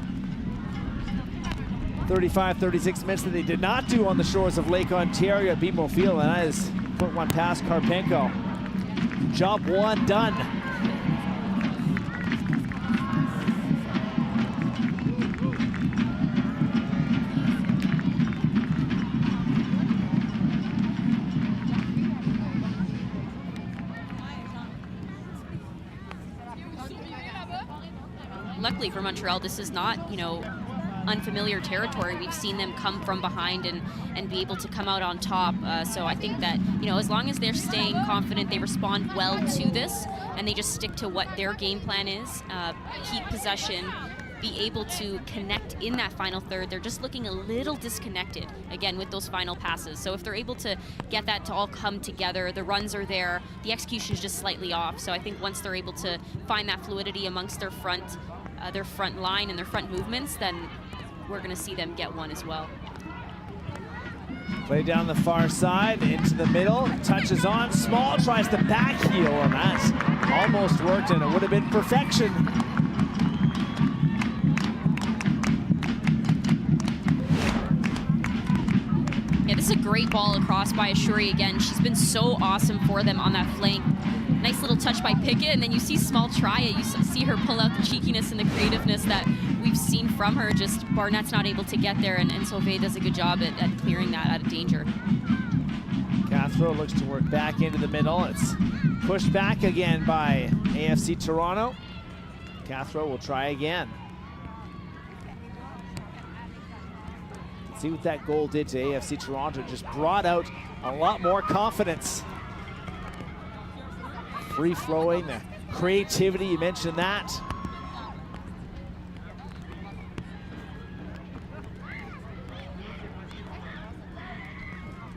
35-36 minutes that they did not do on the shores of Lake Ontario at BMO Field, and that is put one past Karpenko. Job one done. Luckily for Montreal, this is not, you know, unfamiliar territory. We've seen them come from behind and be able to come out on top. So I think that, you know, as long as they're staying confident, they respond well to this, and they just stick to what their game plan is, keep possession, be able to connect in that final third. They're just looking a little disconnected, again, with those final passes. So if they're able to get that to all come together, the runs are there, the execution is just slightly off. So I think once they're able to find that fluidity amongst their front line and their front movements, then we're going to see them get one as well. Play down the far side, into the middle, touches on, Small tries to back heel, and that almost worked, and it would have been perfection. Yeah, this is a great ball across by Ashuri again. She's been so awesome for them on that flank. Nice little touch by Pickett, and then you see Small try it. You see her pull out the cheekiness and the creativeness that we've seen from her. Just Barnett's not able to get there, and Sauvé does a good job at clearing that out of danger. Cathro looks to work back into the middle. It's pushed back again by AFC Toronto. Cathro will try again. See what that goal did to AFC Toronto. Just brought out a lot more confidence. Free-flowing, the creativity, you mentioned that.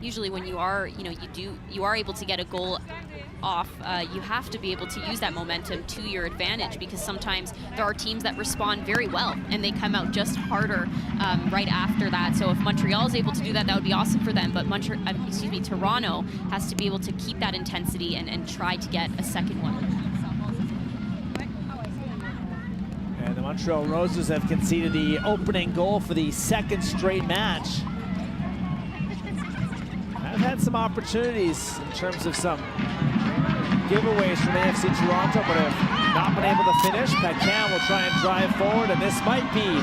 Usually when you are, you are able to get a goal off, you have to be able to use that momentum to your advantage, because sometimes there are teams that respond very well and they come out just harder right after that. So if Montreal is able to do that, that would be awesome for them. But Toronto has to be able to keep that intensity and try to get a second one. And the Montreal Roses have conceded the opening goal for the second straight match. I've had some opportunities in terms of some giveaways from AFC Toronto, but have not been able to finish. Paquin will try and drive forward, and this might be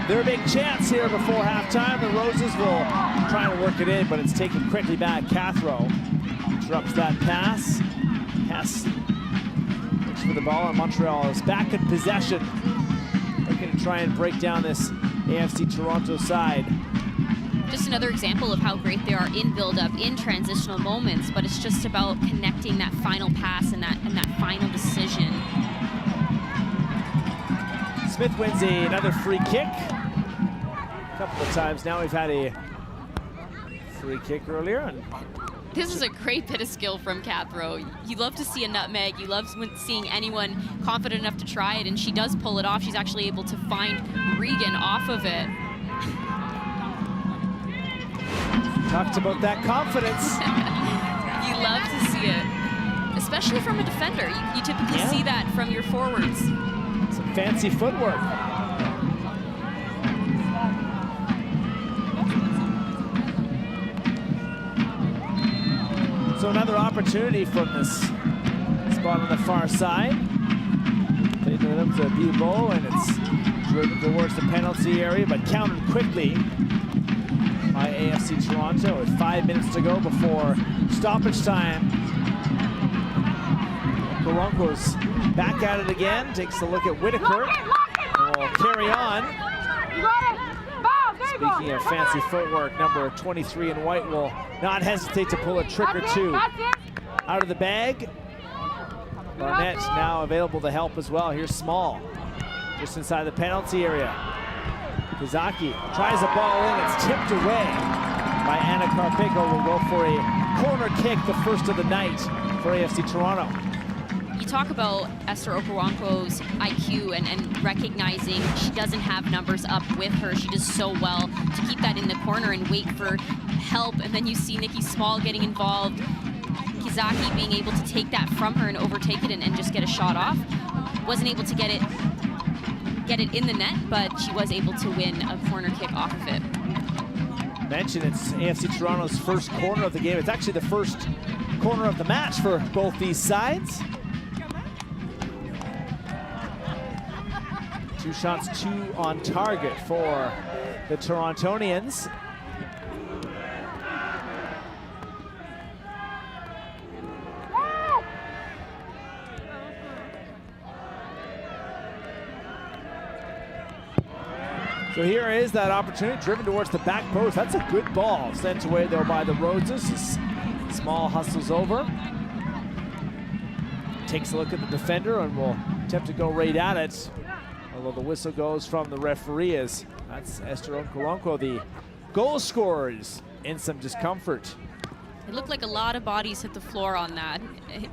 their big chance here before halftime. The Roses will try to work it in, but it's taken quickly back. Cathro interrupts that pass. Hess looks for the ball, and Montreal is back in possession. Looking to try and break down this AFC Toronto side. Just another example of how great they are in build-up, in transitional moments, but it's just about connecting that final pass and that final decision. Smith wins another free kick. A couple of times now we've had a free kick earlier. And this is a great bit of skill from Cathro. You love to see a nutmeg. You love seeing anyone confident enough to try it, and she does pull it off. She's actually able to find Regan off of it. Talked about that confidence. You love to see it, especially from a defender. You typically see that from your forwards. Some fancy footwork. So another opportunity from this spot on the far side. Played it up to Bubo, and it's driven towards the penalty area, but countered quickly by AFC Toronto with 5 minutes to go before stoppage time. Karonko's back at it again, takes a look at Whitaker, and will carry on. Speaking of fancy footwork, number 23 in white will not hesitate to pull a trick or two out of the bag. Barnett now available to help as well. Here's Small, just inside the penalty area. Kazaki tries a ball in, it's tipped away by Anna Carpico. Will go for a corner kick, the first of the night for AFC Toronto. You talk about Esther Okoronkwo's IQ and recognizing she doesn't have numbers up with her. She does so well to keep that in the corner and wait for help. And then you see Nikki Small getting involved. Kizaki being able to take that from her and overtake it and just get a shot off. Wasn't able to get it in the net, but she was able to win a corner kick off of it. Mentioned it's AFC Toronto's first corner of the game. It's actually the first corner of the match for both these sides. 2 shots, 2 on target for the Torontonians. So here is that opportunity, driven towards the back post. That's a good ball, sent away though by the Roses. Small hustles over, takes a look at the defender and will attempt to go right at it. Although the whistle goes from the referee, as that's Esther Okoronkwo, the goal scorer, is in some discomfort. It looked like a lot of bodies hit the floor on that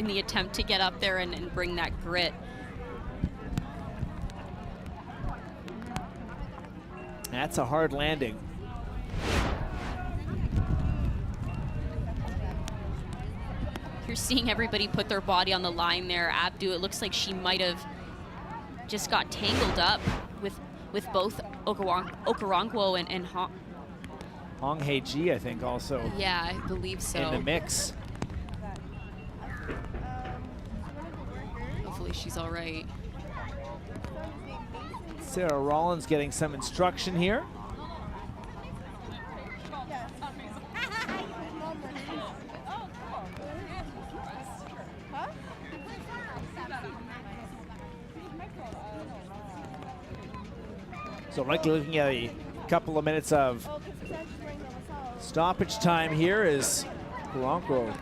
in the attempt to get up there and bring that grit. That's a hard landing. seeing everybody put their body on the line there. Abdu, it looks like she might have just got tangled up with both Okoronkwo and Hong Hei-ji, I think, also. Yeah, I believe so. In the mix. Hopefully she's all right. Sarah Rollins getting some instruction here. So likely looking at a couple of minutes of stoppage time here is Okoronkwo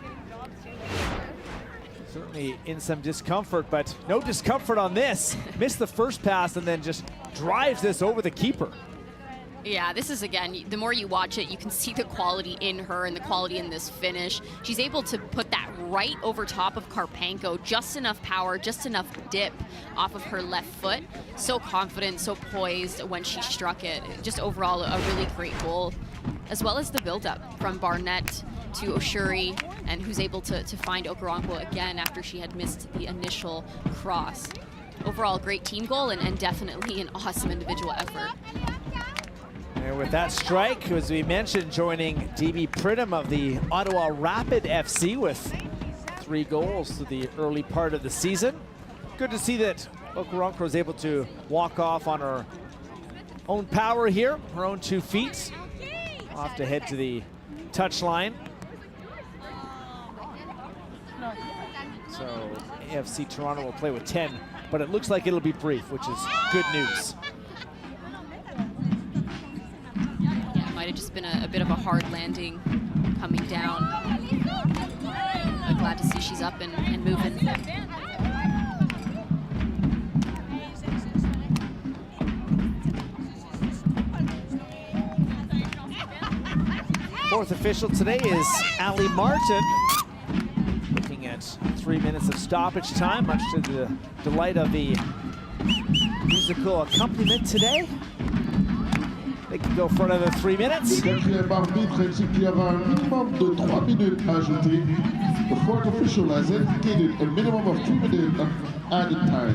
certainly in some discomfort, but no discomfort on this. Missed the first pass and then just drives this over the keeper. Yeah, this is, again, the more you watch it, you can see the quality in her and the quality in this finish. She's able to put that right over top of Karpenko, just enough power, just enough dip off of her left foot. So confident, so poised when she struck it. Just overall, a really great goal, as well as the build-up from Barnett to Oshuri, and who's able to find Okoronkwo again after she had missed the initial cross. Overall, great team goal and definitely an awesome individual effort. And with that strike, as we mentioned, joining DB Pridham of the Ottawa Rapid FC with 3 goals to the early part of the season. Good to see that Okoronkwo was able to walk off on her own power here, her own 2 feet. Off to head to the touchline. So AFC Toronto will play with 10, but it looks like it'll be brief, which is good news. Might have just been a bit of a hard landing coming down. I'm glad to see she's up and moving. Fourth official today is Ali Martin. Looking at 3 minutes of stoppage time, much to the delight of the musical accompaniment today. They can go for another 3 minutes. Le quatrième arbitre indique qu'il y aura un minimum de 3 minutes ajouté. The fourth official has indicated a minimum of 2 minutes of added time.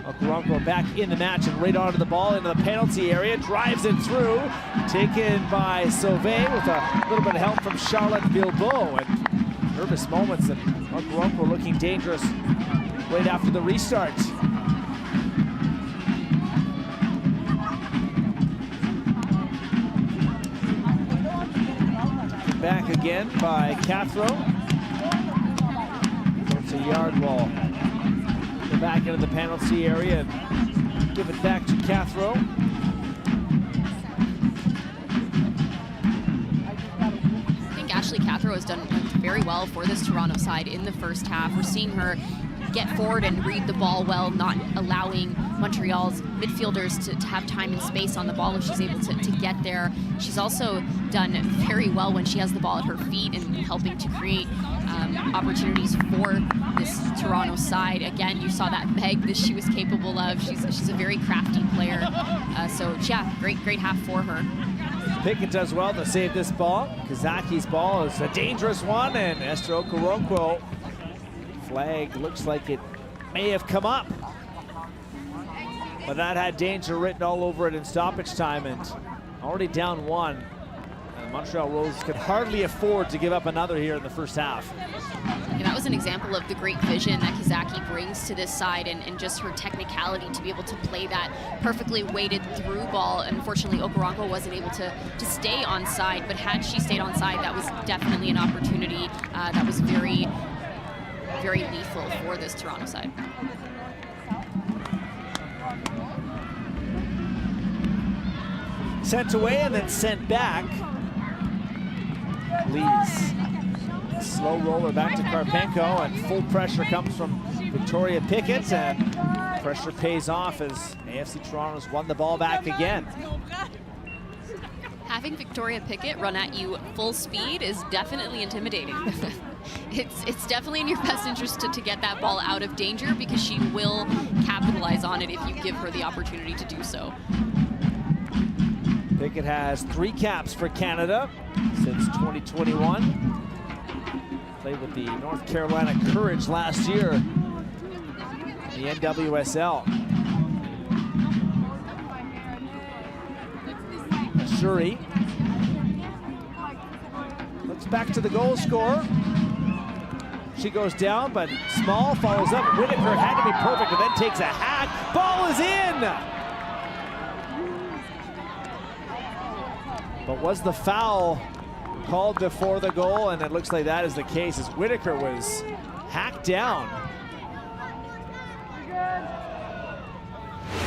Okoronkwo back in the match and right onto the ball into the penalty area, drives it through, taken by Sauvé with a little bit of help from Charlotte Bilbao, and nervous moments, and Okoronkwo looking dangerous right after the restart. Back again by Cathro. It's a yard wall. Go back into the penalty area and give it back to Cathro. I think Ashley Cathro has done very well for this Toronto side in the first half. We're seeing her get forward and read the ball well, not allowing Montreal's midfielders to have time and space on the ball if she's able to get there. She's also done very well when she has the ball at her feet and helping to create opportunities for this Toronto side. Again, you saw that Meg that she was capable of. She's a very crafty player. So yeah, great half for her. Pickett does well to save this ball. Kazaki's ball is a dangerous one, and Esther Okoronkwo flag looks like it may have come up, but that had danger written all over it in stoppage time, and already down 1. And Montreal Roses could hardly afford to give up another here in the first half. And that was an example of the great vision that Kazaki brings to this side, and just her technicality to be able to play that perfectly weighted through ball. Unfortunately, Okoronkwo wasn't able to stay on side, but had she stayed on side, that was definitely an opportunity that was very lethal for this Toronto side. Sent away and then sent back. Lees. Slow roller back to Karpenko, and full pressure comes from Victoria Pickett, and pressure pays off as AFC Toronto's won the ball back again. Having Victoria Pickett run at you full speed is definitely intimidating. It's definitely in your best interest to get that ball out of danger, because she will capitalize on it if you give her the opportunity to do so. Pickett has 3 caps for Canada since 2021. Played with the North Carolina Courage last year in the NWSL. Shuri looks back to the goal scorer. She goes down, but Small follows up. Whitaker had to be perfect, but then takes a hack. Ball is in! But was the foul called before the goal? And it looks like that is the case, as Whitaker was hacked down.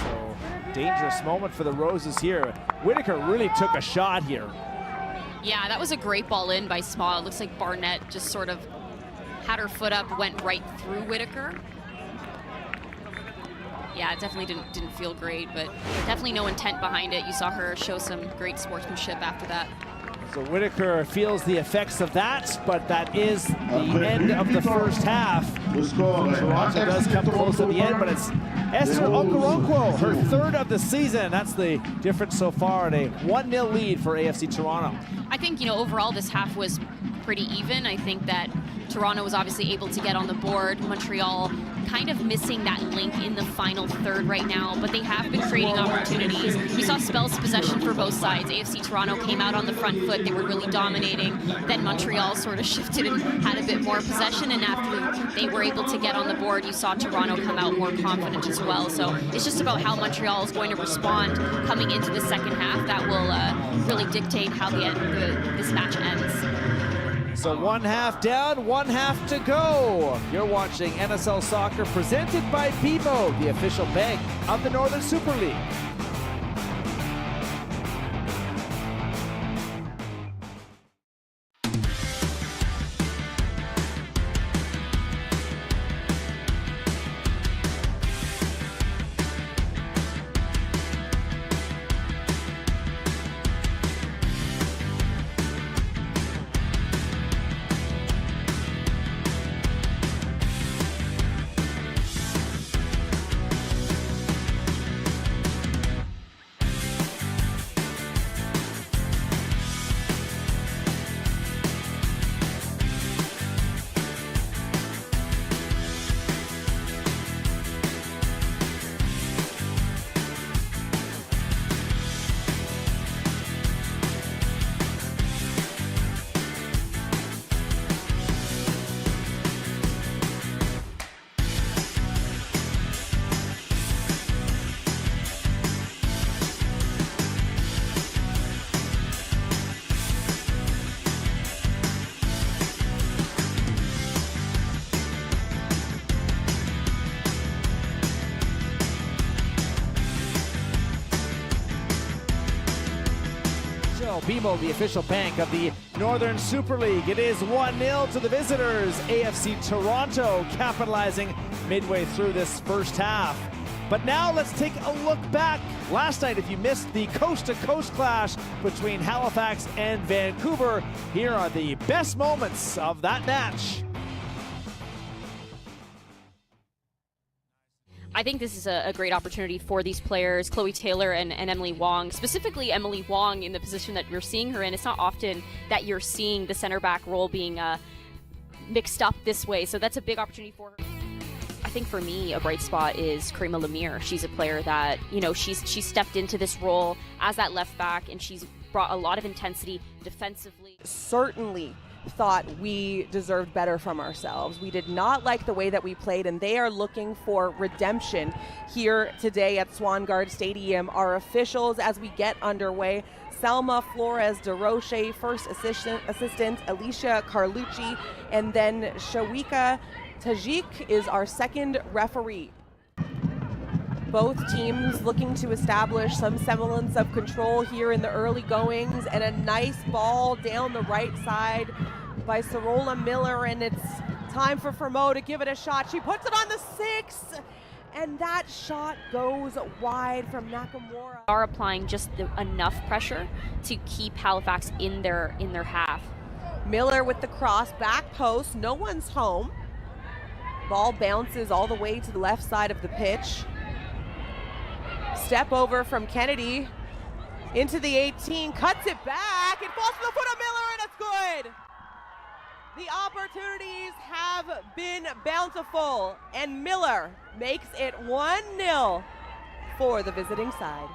So, dangerous moment for the Roses here. Whitaker really took a shot here. Yeah, that was a great ball in by Small. It looks like Barnett just sort of had her foot up, went right through Whitaker. Yeah, it definitely didn't feel great, but definitely no intent behind it. You saw her show some great sportsmanship after that. So Whitaker feels the effects of that, but that is the end of the first half. Toronto does come close at the end, but it's Esther Okoronkwo, her third of the season. That's the difference so far, and a 1-0 lead for AFC Toronto. I think, overall this half was pretty even. I think that Toronto was obviously able to get on the board. Montreal kind of missing that link in the final third right now, but they have been creating opportunities. We saw spells of possession for both sides. AFC Toronto came out on the front foot. They were really dominating. Then Montreal sort of shifted and had a bit more possession, and after they were able to get on the board, you saw Toronto come out more confident as well. So it's just about how Montreal is going to respond coming into the second half that will really dictate how this match ends. So 1 half down, 1 half to go. You're watching NSL Soccer presented by BMO, the official bank of the Northern Super League. BMO, the official bank of the Northern Super League. It is 1-0 to the visitors. AFC Toronto capitalizing midway through this first half. But now let's take a look back. Last night, if you missed the coast-to-coast clash between Halifax and Vancouver, here are the best moments of that match. I think this is a great opportunity for these players, Chloe Taylor and Emily Wong, specifically Emily Wong in the position that we're seeing her in. It's not often that you're seeing the center back role being mixed up this way, so that's a big opportunity for her. I think for me, a bright spot is Karima Lemire. She's a player that, she's stepped into this role as that left back, and she's brought a lot of intensity defensively. Certainly thought we deserved better from ourselves. We did not like the way that we played, and they are looking for redemption here today at Swangard Stadium. Our officials, as we get underway, Selma Flores de Roche, first assistant Alicia Carlucci, and then Shawika Tajik is our second referee. Both teams looking to establish some semblance of control here in the early goings, and a nice ball down the right side by Sarola Miller, and it's time for Fermo to give it a shot. She puts it on the 6, and that shot goes wide from Nakamura. Are applying just enough pressure to keep Halifax in their half. Miller with the cross, back post, no one's home. Ball bounces all the way to the left side of the pitch. Step over from Kennedy into the 18, cuts it back, it falls to the foot of Miller, and it's good. The opportunities have been bountiful, and Miller makes it 1-0 for the visiting side.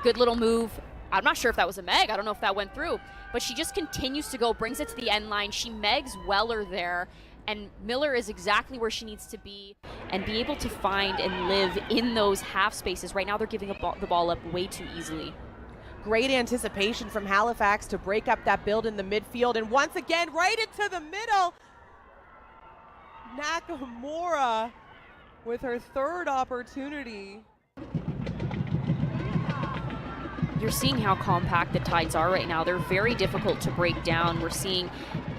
Good little move. I'm not sure if that was a Meg. I don't know if that went through, but she just continues to go, brings it to the end line. She Megs Weller there, and Miller is exactly where she needs to be and be able to find and live in those half spaces. Right now they're giving the ball up way too easily. Great anticipation from Halifax to break up that build in the midfield, and once again right into the middle. Nakamura with her third opportunity. You're seeing how compact the Tides are right now. They're very difficult to break down. We're seeing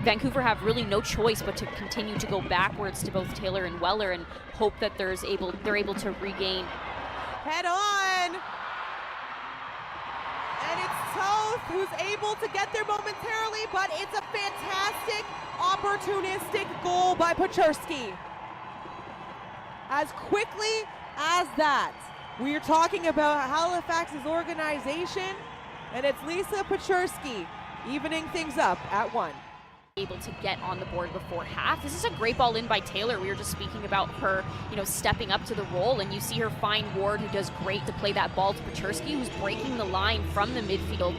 Vancouver have really no choice but to continue to go backwards to both Taylor and Weller and hope that they're able to regain. Head on! And it's Toth who's able to get there momentarily, but it's a fantastic, opportunistic goal by Paczerski. As quickly as that, we are talking about Halifax's organization, and it's Lisa Paczerski evening things up at 1. Able to get on the board before half. This is a great ball in by Taylor. We were just speaking about her, stepping up to the role, and you see her find Ward, who does great to play that ball to Paczerski, who's breaking the line from the midfield.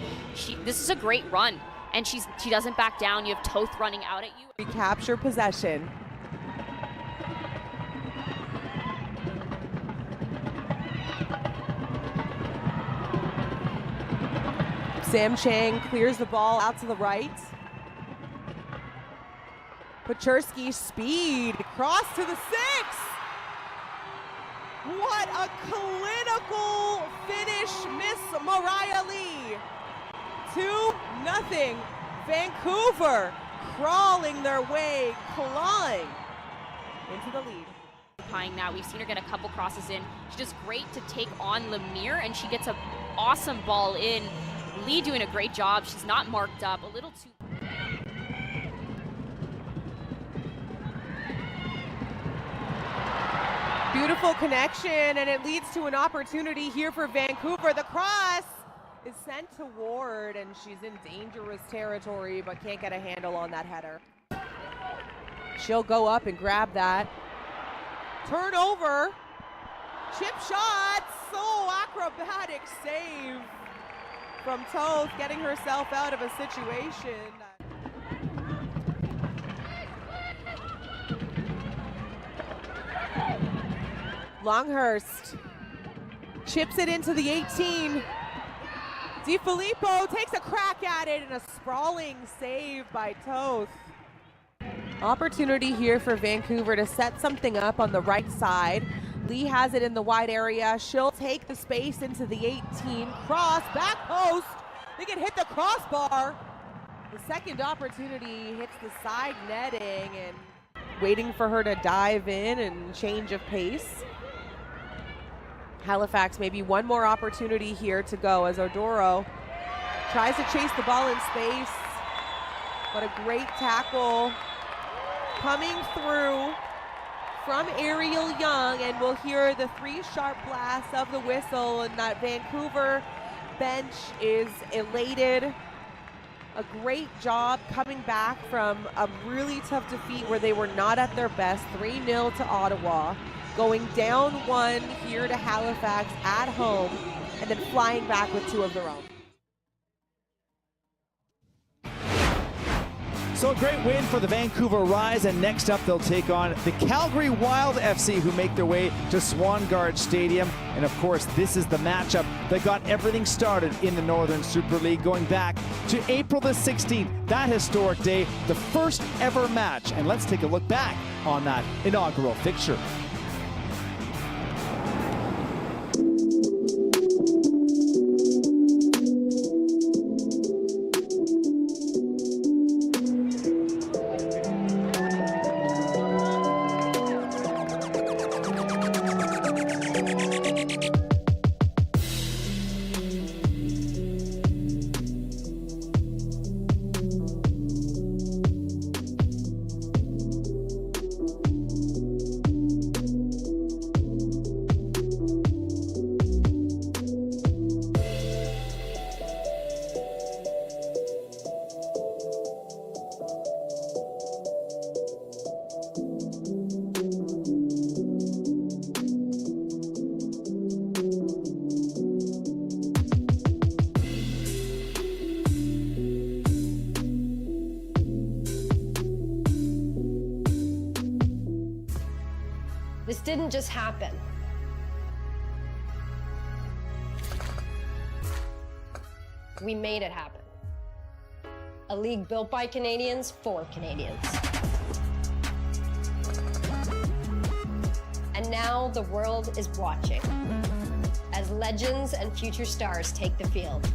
This is a great run, and she doesn't back down. You have Toth running out at you. Recapture possession. Sam Chang clears the ball out to the right. Paczerski speed, cross to the 6. What a clinical finish, Miss Mariah Lee. 2-0, Vancouver crawling their way, clawing into the lead. Now we've seen her get a couple crosses in. She's just great to take on Lemire, and she gets an awesome ball in. Lee doing a great job. She's not marked up, a little too. Beautiful connection, and it leads to an opportunity here for Vancouver. The cross is sent to Ward, and she's in dangerous territory, but can't get a handle on that header. She'll go up and grab that. Turnover. Chip shot. So acrobatic save from Toth, getting herself out of a situation. Longhurst chips it into the 18. DiFilippo takes a crack at it, and a sprawling save by Toth. Opportunity here for Vancouver to set something up on the right side. Lee has it in the wide area. She'll take the space into the 18. Cross, back post. They can hit the crossbar. The second opportunity hits the side netting, and waiting for her to dive in and change of pace. Halifax, maybe one more opportunity here to go as Odoro tries to chase the ball in space. But a great tackle coming through from Ariel Young, and we'll hear the 3 sharp blasts of the whistle, and that Vancouver bench is elated. A great job coming back from a really tough defeat where they were not at their best. 3-0 to Ottawa, going down 1 here to Halifax at home, and then flying back with 2 of their own. So a great win for the Vancouver Rise, and next up they'll take on the Calgary Wild FC, who make their way to Swangard Stadium. And of course, this is the matchup that got everything started in the Northern Super League, going back to April the 16th, that historic day, the first ever match. And let's take a look back on that inaugural fixture. didn't just happen. We made it happen. A league built by Canadians for Canadians. And now the world is watching as legends and future stars take the field.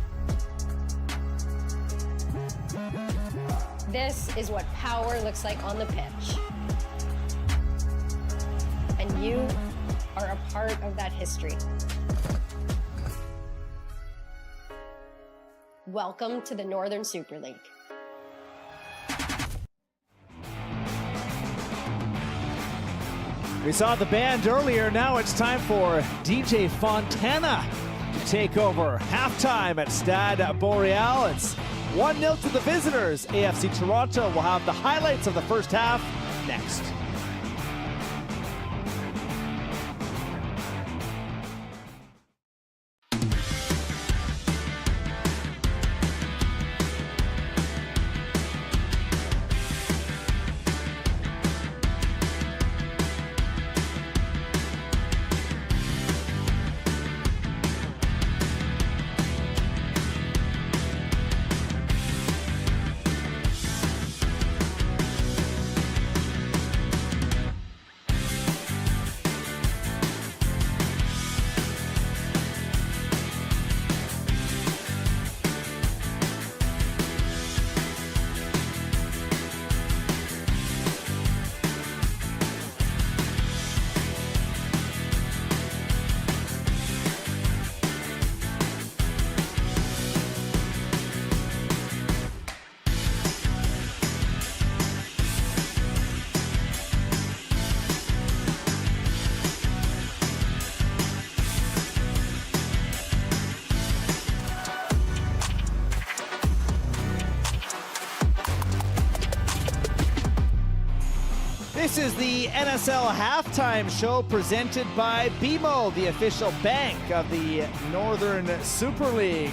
This is what power looks like on the pitch. And you are a part of that history. Welcome to the Northern Super League. We saw the band earlier. Now it's time for DJ Fontana to take over. Halftime at Stade Boreal. It's 1-0 to the visitors. AFC Toronto will have the highlights of the first half next. This is the NSL halftime show presented by BMO, the official bank of the Northern Super League.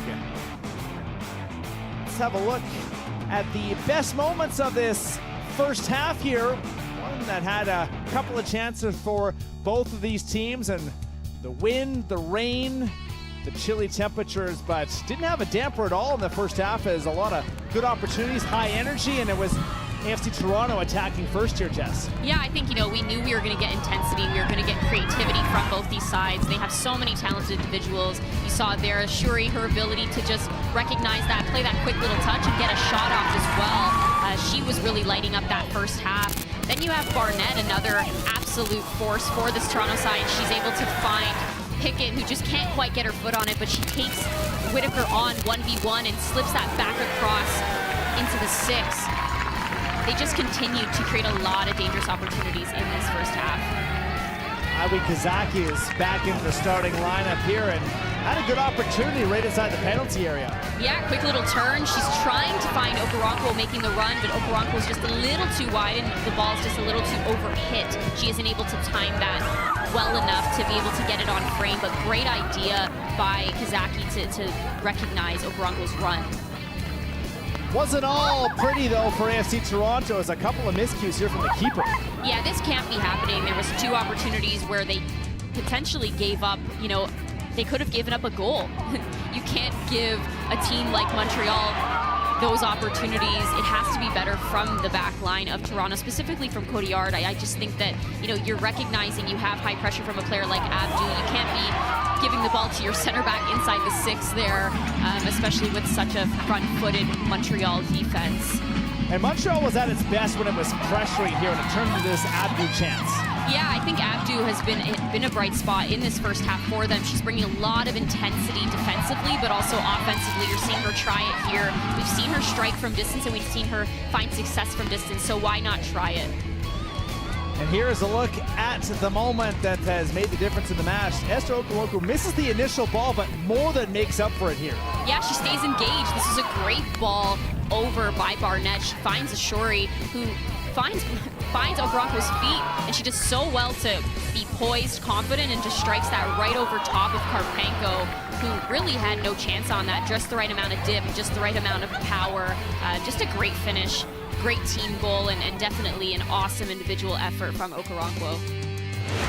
Let's have a look at the best moments of this first half here. One that had a couple of chances for both of these teams, and the wind, the rain, the chilly temperatures, but didn't have a damper at all in the first half, as a lot of good opportunities, high energy, and it was AFC Toronto attacking first here, Jess. Yeah, I think, we knew we were going to get intensity. We were going to get creativity from both these sides. They have so many talented individuals. You saw there, Shuri, her ability to just recognize that, play that quick little touch, and get a shot off as well. She was really lighting up that first half. Then you have Barnett, another absolute force for this Toronto side. She's able to find Pickett, who just can't quite get her foot on it, but she takes Whitaker on 1v1 and slips that back across into the 6. They just continue to create a lot of dangerous opportunities in this first half. Iwi Kazaki is back into the starting lineup here and had a good opportunity right inside the penalty area. Yeah, quick little turn. She's trying to find Okoronkwo making the run, but Okoronkwo is just a little too wide and the ball is just a little too overhit. She isn't able to time that well enough to be able to get it on frame, but great idea by Kazaki to recognize Okoronkwo's run. Wasn't all pretty though for AFC Toronto, as a couple of miscues here from the keeper. Yeah, this can't be happening. There was 2 opportunities where they potentially gave up, they could have given up a goal. You can't give a team like Montreal those opportunities. It has to be better from the back line of Toronto, specifically from Cotillard. I just think that, you're recognizing you have high pressure from a player like Abdu. You can't be giving the ball to your center back inside the 6 there, especially with such a front-footed Montreal defense. And Montreal was at its best when it was pressuring here, and it turned into this Abdu chance. Yeah, I think Abdu has been a bright spot in this first half for them. She's bringing a lot of intensity defensively, but also offensively. You're seeing her try it here. We've seen her strike from distance, and we've seen her find success from distance, so why not try it? And here is a look at the moment that has made the difference in the match. Esther Okoronkwo misses the initial ball, but more than makes up for it here. Yeah, she stays engaged. This is a great ball over by Barnett. She finds Ashuri, who finds Okoronkwo's feet, and she does so well to be poised, confident, and just strikes that right over top of Karpenko, who really had no chance on that. Just the right amount of dip, just the right amount of power. Just a great finish, great team goal, and definitely an awesome individual effort from Okoronkwo.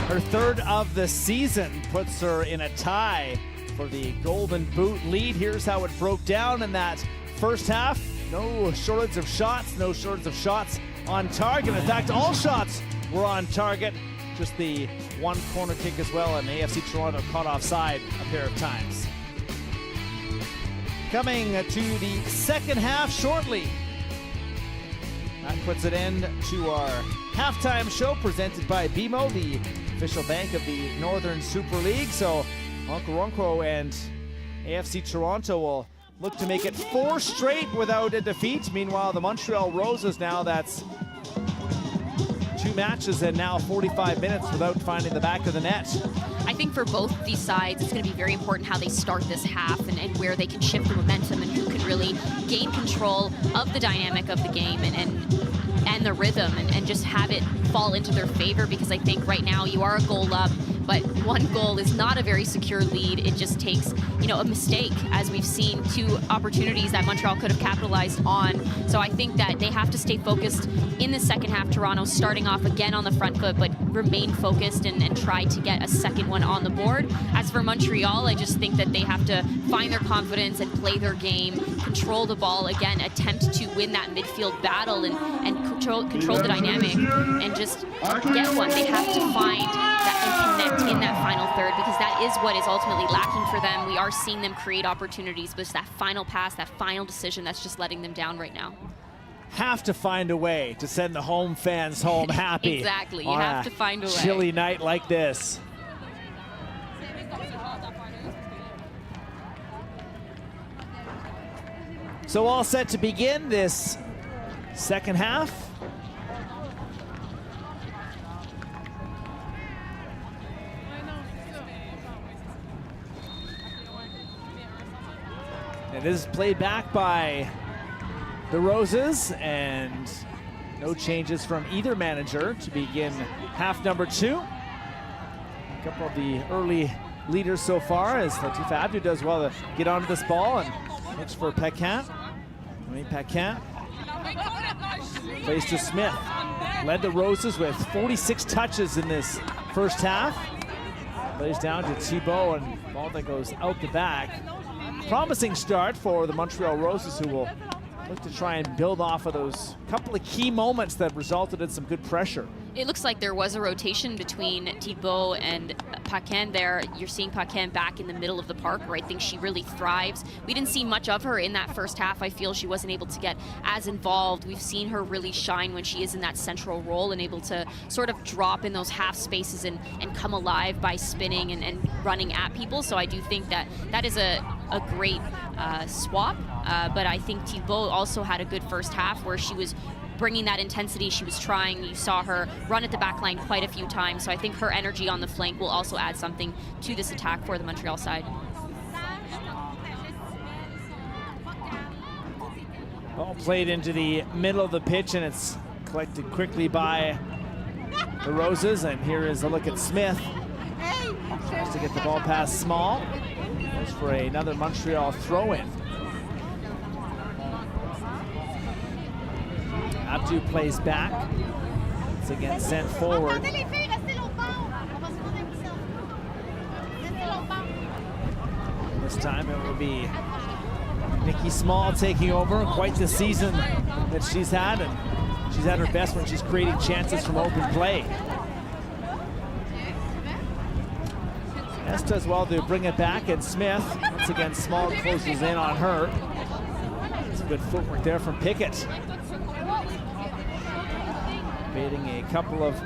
Her third of the season puts her in a tie for the Golden Boot lead. Here's how it broke down in that first half. No shortage of shots, no shortage of shots on target. In fact, all shots were on target. Just the one corner kick as well, and AFC Toronto caught offside a pair of times. Coming to the second half shortly. That puts an end to our halftime show presented by BMO, the official bank of the Northern Super League. So Onkaronko and AFC Toronto will look to make it 4 straight without a defeat. Meanwhile, the Montreal Roses now, that's 2 matches and now 45 minutes without finding the back of the net. I think for both these sides, it's going to be very important how they start this half and where they can shift the momentum and who can really gain control of the dynamic of the game and the rhythm and just have it fall into their favor, because I think right now you are a goal up, but 1 goal is not a very secure lead. It just takes, a mistake, as we've seen 2 opportunities that Montreal could have capitalized on. So I think that they have to stay focused in the second half. Toronto starting off again on the front foot, but remain focused and try to get a second one on the board. As for Montreal, I just think that they have to find their confidence and play their game, control the ball again, attempt to win that midfield battle and control the dynamic and just get one. They have to find that and connect in that final third, because that is what is ultimately lacking for them. We are seeing them create opportunities, but it's that final pass, that final decision that's just letting them down right now. Have to find a way to send the home fans home happy. Exactly, you have to find a way. Chilly night like this. So all set to begin this second half. It is played back by the Roses, and no changes from either manager to begin half number 2. A couple of the early leaders so far, as Latifa Abdou does well to get onto this ball and looks for Paquin. Paquin plays to Smith. Led the Roses with 46 touches in this first half. Plays down to Thibault, and ball that goes out the back. Promising start for the Montreal Roses, who will look to try and build off of those couple of key moments that resulted in some good pressure. It looks like there was a rotation between Thibault and Paquin there. You're seeing Paquin back in the middle of the park, where I think she really thrives. We didn't see much of her in that first half. I feel she wasn't able to get as involved. We've seen her really shine when she is in that central role and able to sort of drop in those half spaces and come alive by spinning and running at people. So I do think that that is a great swap. But I think Thibault also had a good first half where she was bringing that intensity. She was trying. You saw her run at the back line quite a few times. So I think her energy on the flank will also add something to this attack for the Montreal side. Ball played into the middle of the pitch, and it's collected quickly by the Roses. And here is a look at Smith. Tries to get the ball past Small. Goes for another Montreal throw-in. Abdou plays back. It's again sent forward. This time it will be Nikki Small taking over. Quite the season that she's had, and she's at her best when she's creating chances from open play. Ness does well to bring it back, and Smith, once again, Small closes in on her. Some good footwork there from Pickett. Baiting a couple of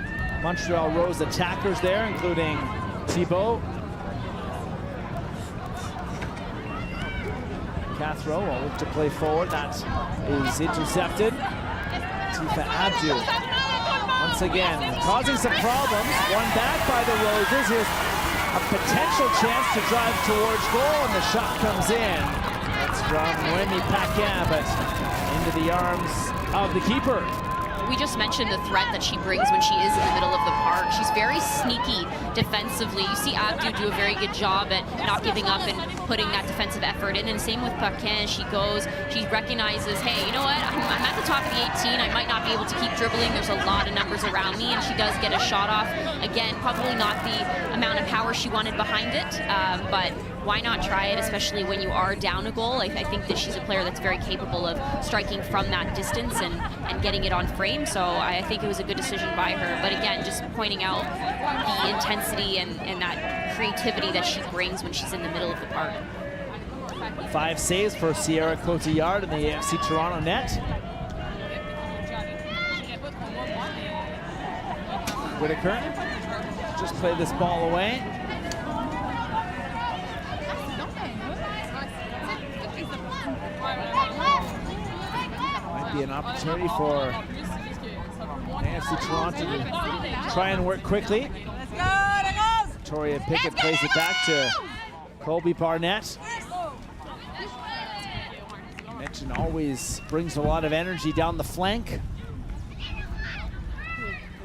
Montreal Rose attackers there, including Thibault. Cathro will look to play forward. That is intercepted. Latifa Abdou once again causing some problems. One back by the Roses. Here's a potential chance to drive towards goal, and the shot comes in. That's from Noemi Paquin, but into the arms of the keeper. we just mentioned the threat that she brings when she is in the middle of the park. She's very sneaky defensively. You see Abdu do a very good job at not giving up and putting that defensive effort in. And same with Paquin. She recognizes, hey, you know what? I'm at the top of the 18. I might not be able to keep dribbling. There's a lot of numbers around me, and she does get a shot off. Again, probably not the amount of power she wanted behind it, but why not try it, especially when you are down a goal? I think that she's a player that's very capable of striking from that distance and getting it on frame, so I think it was a good decision by her. But again, just pointing out the intensity and that creativity that she brings when she's in the middle of the park. 5 saves for Sierra Cotillard in the AFC Toronto net. Whitaker just played this ball away. Might be an opportunity for AFC Toronto to try and work quickly. Victoria Pickett plays it back to Colby Barnett. Mention always brings a lot of energy down the flank.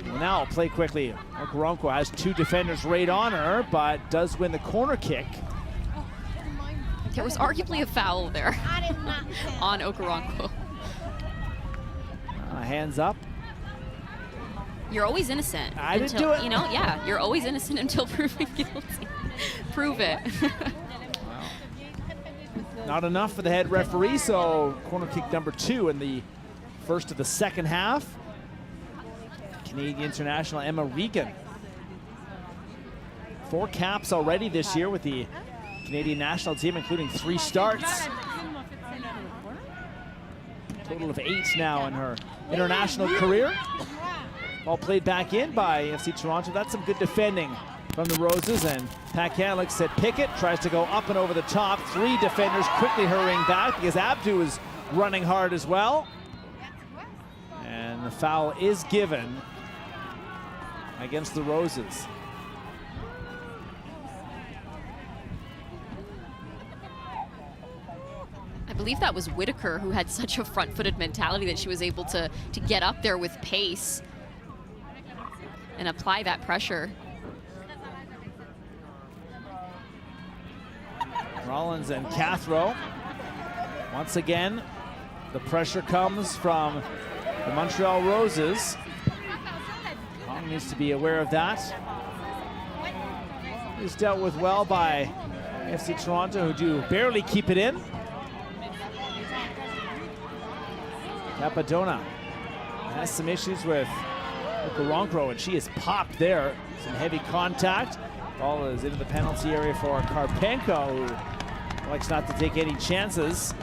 Well, now play quickly. Okoronkwo has 2 defenders right on her, but does win the corner kick. There was arguably a foul there on Okoronkwo. Hands up. You're always innocent. I didn't do it. You know, yeah, you're always innocent until proven guilty. Prove it. Not enough for the head referee, so corner kick number 2 in the first of the second half. Canadian international Emma Regan. 4 caps already this year with the Canadian national team, including 3 starts. Total of 8 now in her international career. Ball played back in by AFC Toronto. That's some good defending from the Roses, and Paquin looks at Pickett, tries to go up and over the top. 3 defenders quickly hurrying back because Abdu is running hard as well. And the foul is given against the Roses. I believe that was Whitaker who had such a front-footed mentality that she was able to get up there with pace and apply that pressure. Rollins and Cathro. Once again, the pressure comes from the Montreal Roses. Hong needs to be aware of that. He's dealt with well by FC Toronto, who do barely keep it in. Capadona has some issues with Okoronkwo, and she is popped there. Some heavy contact. Ball is into the penalty area for Karpenko, who likes not to take any chances.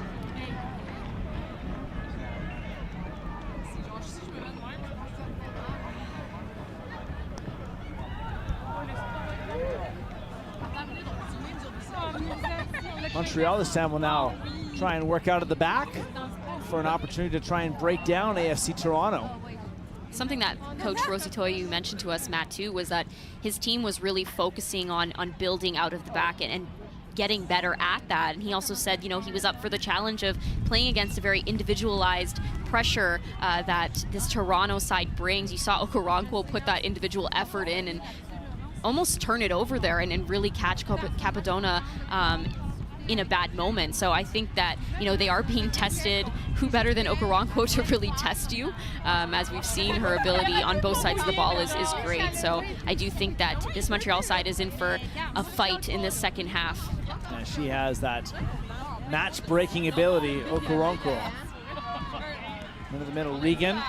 Montreal this time will now try and work out of the back for an opportunity to try and break down AFC Toronto. Something that Coach Rosie Toiu mentioned to us, Matt, too, was that his team was really focusing on building out of the back and getting better at that. And he also said, you know, he was up for the challenge of playing against a very individualized pressure that this Toronto side brings. You saw Okoronkwo put that individual effort in and almost turn it over there and really catch Capadona in a bad moment. So I think that, you know, they are being tested. Who better than Okoronkwo to really test you? As we've seen, her ability on both sides of the ball is great. So I do think that this Montreal side is in for a fight in this second half. Yeah, she has that match-breaking ability, Okoronkwo. Into the middle, Regan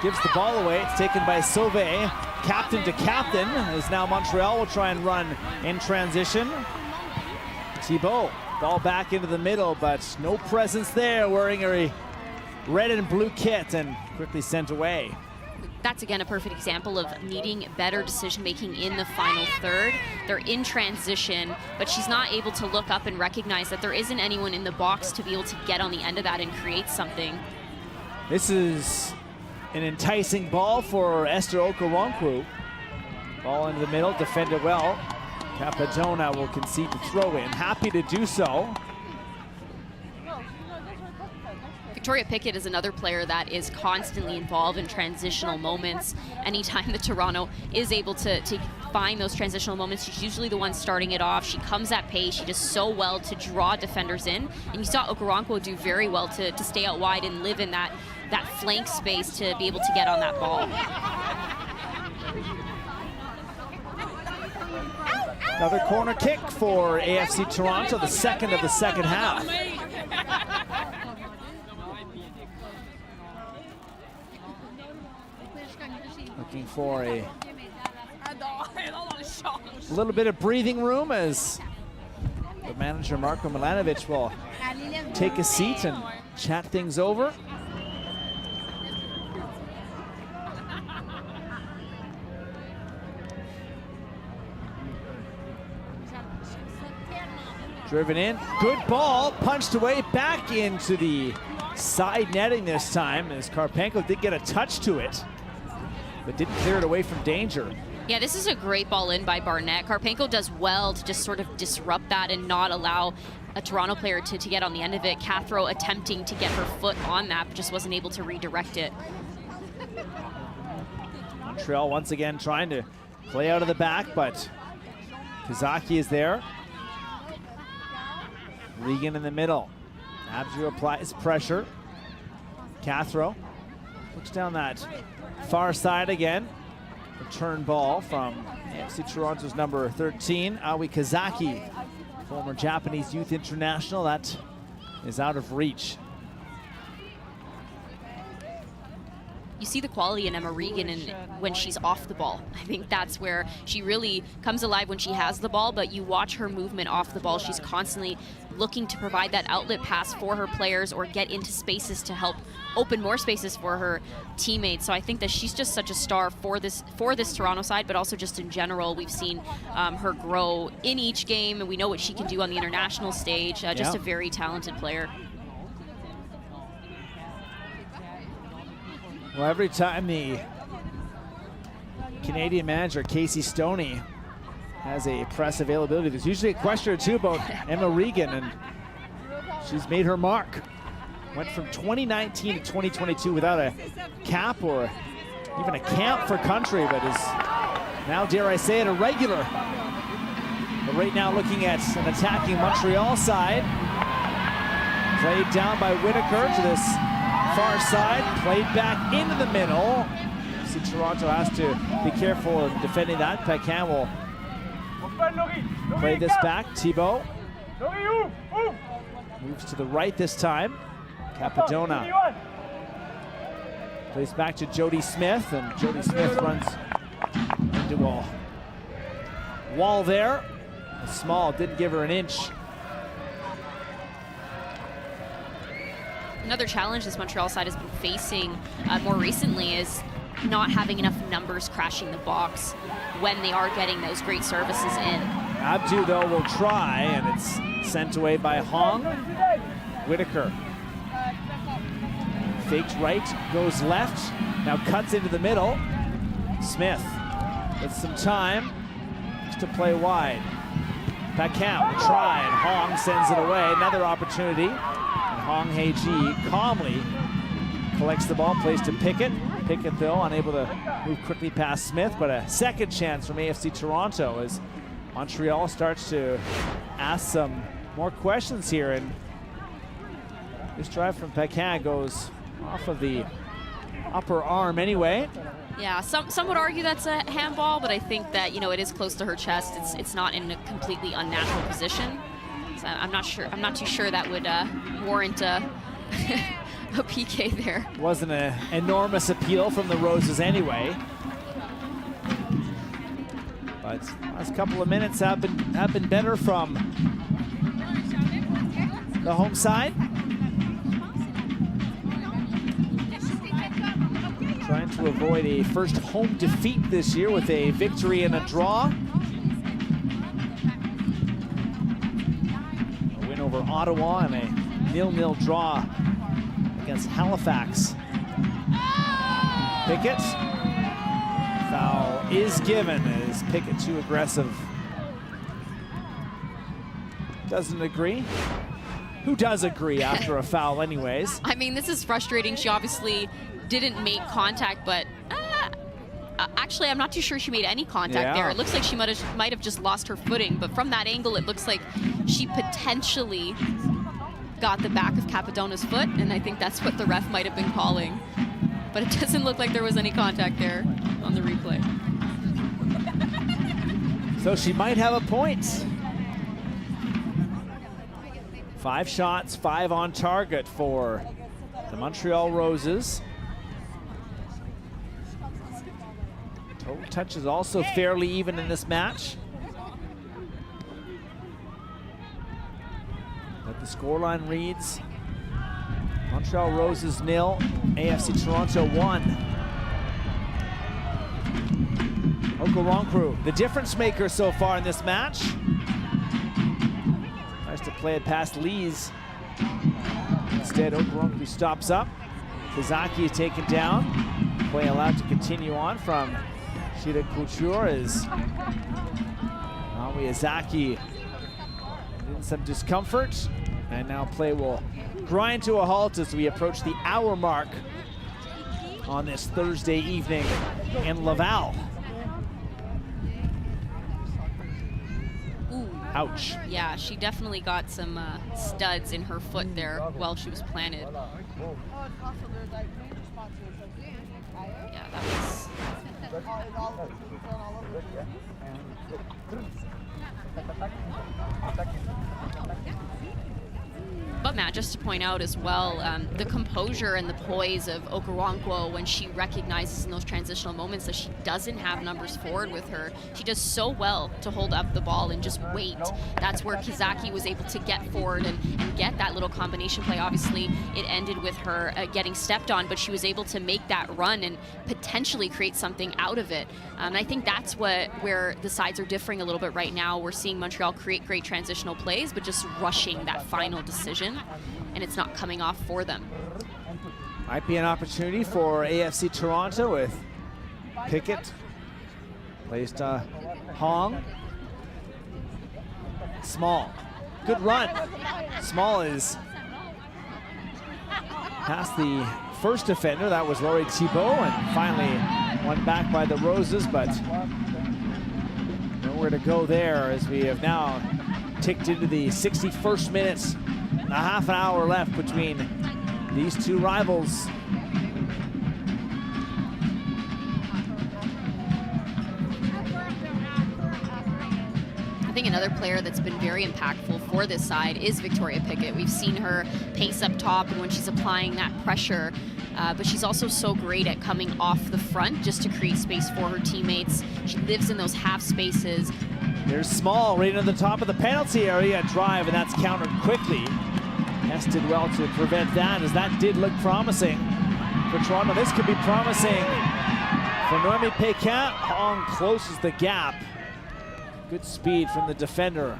gives the ball away. It's taken by Sauvé. Captain to captain, as now Montreal will try and run in transition. Thibault, ball back into the middle, but no presence there, wearing a red and blue kit, and quickly sent away. That's again a perfect example of needing better decision making in the final third. They're in transition, but she's not able to look up and recognize that there isn't anyone in the box to be able to get on the end of that and create something. This is an enticing ball for Esther Okoronkwo. Ball into the middle, defended well. Capadona will concede the throw in. Happy to do so. Victoria Pickett is another player that is constantly involved in transitional moments. Anytime that Toronto is able to find those transitional moments, she's usually the one starting it off. She comes at pace. She does so well to draw defenders in. And you saw Okoronkwo do very well to stay out wide and live in that flank space to be able to get on that ball. Another corner kick for AFC Toronto, the second of the second half. Looking for a little bit of breathing room as the manager Marko Milanovic will take a seat and chat things over. Driven in, good ball, punched away back into the side netting this time as Karpenko did get a touch to it, but didn't clear it away from danger. Yeah, this is a great ball in by Barnett. Karpenko does well to just sort of disrupt that and not allow a Toronto player to get on the end of it. Cathro attempting to get her foot on that, but just wasn't able to redirect it. Montreal once again trying to play out of the back, but Kazaki is there. Regan in the middle. Abju applies pressure. Cathro looks down that far side again. Return ball from AFC Toronto's number 13, Aoi Kazaki, former Japanese youth international. That is out of reach. You see the quality in Emma Regan when she's off the ball. I think that's where she really comes alive when she has the ball, but you watch her movement off the ball. She's constantly looking to provide that outlet pass for her players or get into spaces to help open more spaces for her teammates. So I think that she's just such a star for this Toronto side, but also just in general. We've seen her grow in each game, and we know what she can do on the international stage. Just a very talented player. Well, every time the Canadian manager, Casey Stoney, has a press availability, there's usually a question or two about Emma Regan, and she's made her mark. Went from 2019 to 2022 without a cap or even a camp for country, but is now, dare I say it, a regular. But right now looking at an attacking Montreal side. Played down by Whitaker to this far side, played back into the middle. See, Toronto has to be careful in defending that. Pecan will play this back. Thibault moves to the right this time. Capadona plays back to Jody Smith, and Jody Smith runs into a wall there. Small didn't give her an inch. Another challenge this Montreal side has been facing more recently is not having enough numbers crashing the box when they are getting those great services in. Abdu, though, will try, and it's sent away by Hong. Whitaker faked right, goes left, now cuts into the middle. Smith with some time just to play wide. Paquin will try, and Hong sends it away. Another opportunity. And Hong Hei-ji calmly collects the ball, plays to Pickett. Pickett, though, unable to move quickly past Smith, but a second chance from AFC Toronto as Montreal starts to ask some more questions here. And this drive from Paquin goes off of the upper arm anyway. Yeah, some would argue that's a handball, but I think that, you know, it is close to her chest. It's not in a completely unnatural position. So I'm not too sure that would warrant a PK there. Wasn't an enormous appeal from the Roses anyway. But last couple of minutes have been better from the home side. Trying to avoid a first home defeat this year with a victory and a draw. A win over Ottawa and a 0-0 draw against Halifax. Pickett. Foul is given. Is Pickett too aggressive? Doesn't agree. Who does agree after a foul anyways? I mean, this is frustrating. She obviously didn't make contact, but actually, I'm not too sure she made any contact there. It looks like she might have just lost her footing, but from that angle, it looks like she potentially got the back of Capodona's foot, and I think that's what the ref might have been calling. But it doesn't look like there was any contact there on the replay. So she might have a point. 5 shots, 5 on target for the Montreal Roses. Total touches also fairly even in this match. But the scoreline reads Montreal Roses 0, AFC Toronto 1. Okoronkwo, the difference maker so far in this match. Tries to play it past Lees. Instead, Okoronkwo stops up. Kazaki is taken down. Play allowed to continue on from Shida Couture as Miyazaki in some discomfort. And now play will grind to a halt as we approach the hour mark on this Thursday evening in Laval. Ooh. Ouch. Yeah, she definitely got some studs in her foot there while she was planted. Yeah, that was... But Matt, just to point out as well, the composure and the poise of Okoronkwo when she recognizes in those transitional moments that she doesn't have numbers forward with her. She does so well to hold up the ball and just wait. That's where Kazaki was able to get forward and get that little combination play. Obviously, it ended with her getting stepped on, but she was able to make that run and potentially create something out of it. And I think that's where the sides are differing a little bit right now. We're seeing Montreal create great transitional plays, but just rushing that final decision, and it's not coming off for them. Might be an opportunity for AFC Toronto with Pickett. Placed Hong. Small. Good run. Small is past the first defender. That was Laurie Thibault, and finally won back by the Roses, but nowhere to go there as we have now ticked into the 61st minutes. A half an hour left between these two rivals. I think another player that's been very impactful for this side is Victoria Pickett. We've seen her pace up top and when she's applying that pressure, but she's also so great at coming off the front just to create space for her teammates. She lives in those half spaces. There's Small right into the top of the penalty area drive, and that's countered quickly. Hess did well to prevent that, as that did look promising for Toronto. This could be promising for Noemi Pécan. Hong closes the gap. Good speed from the defender.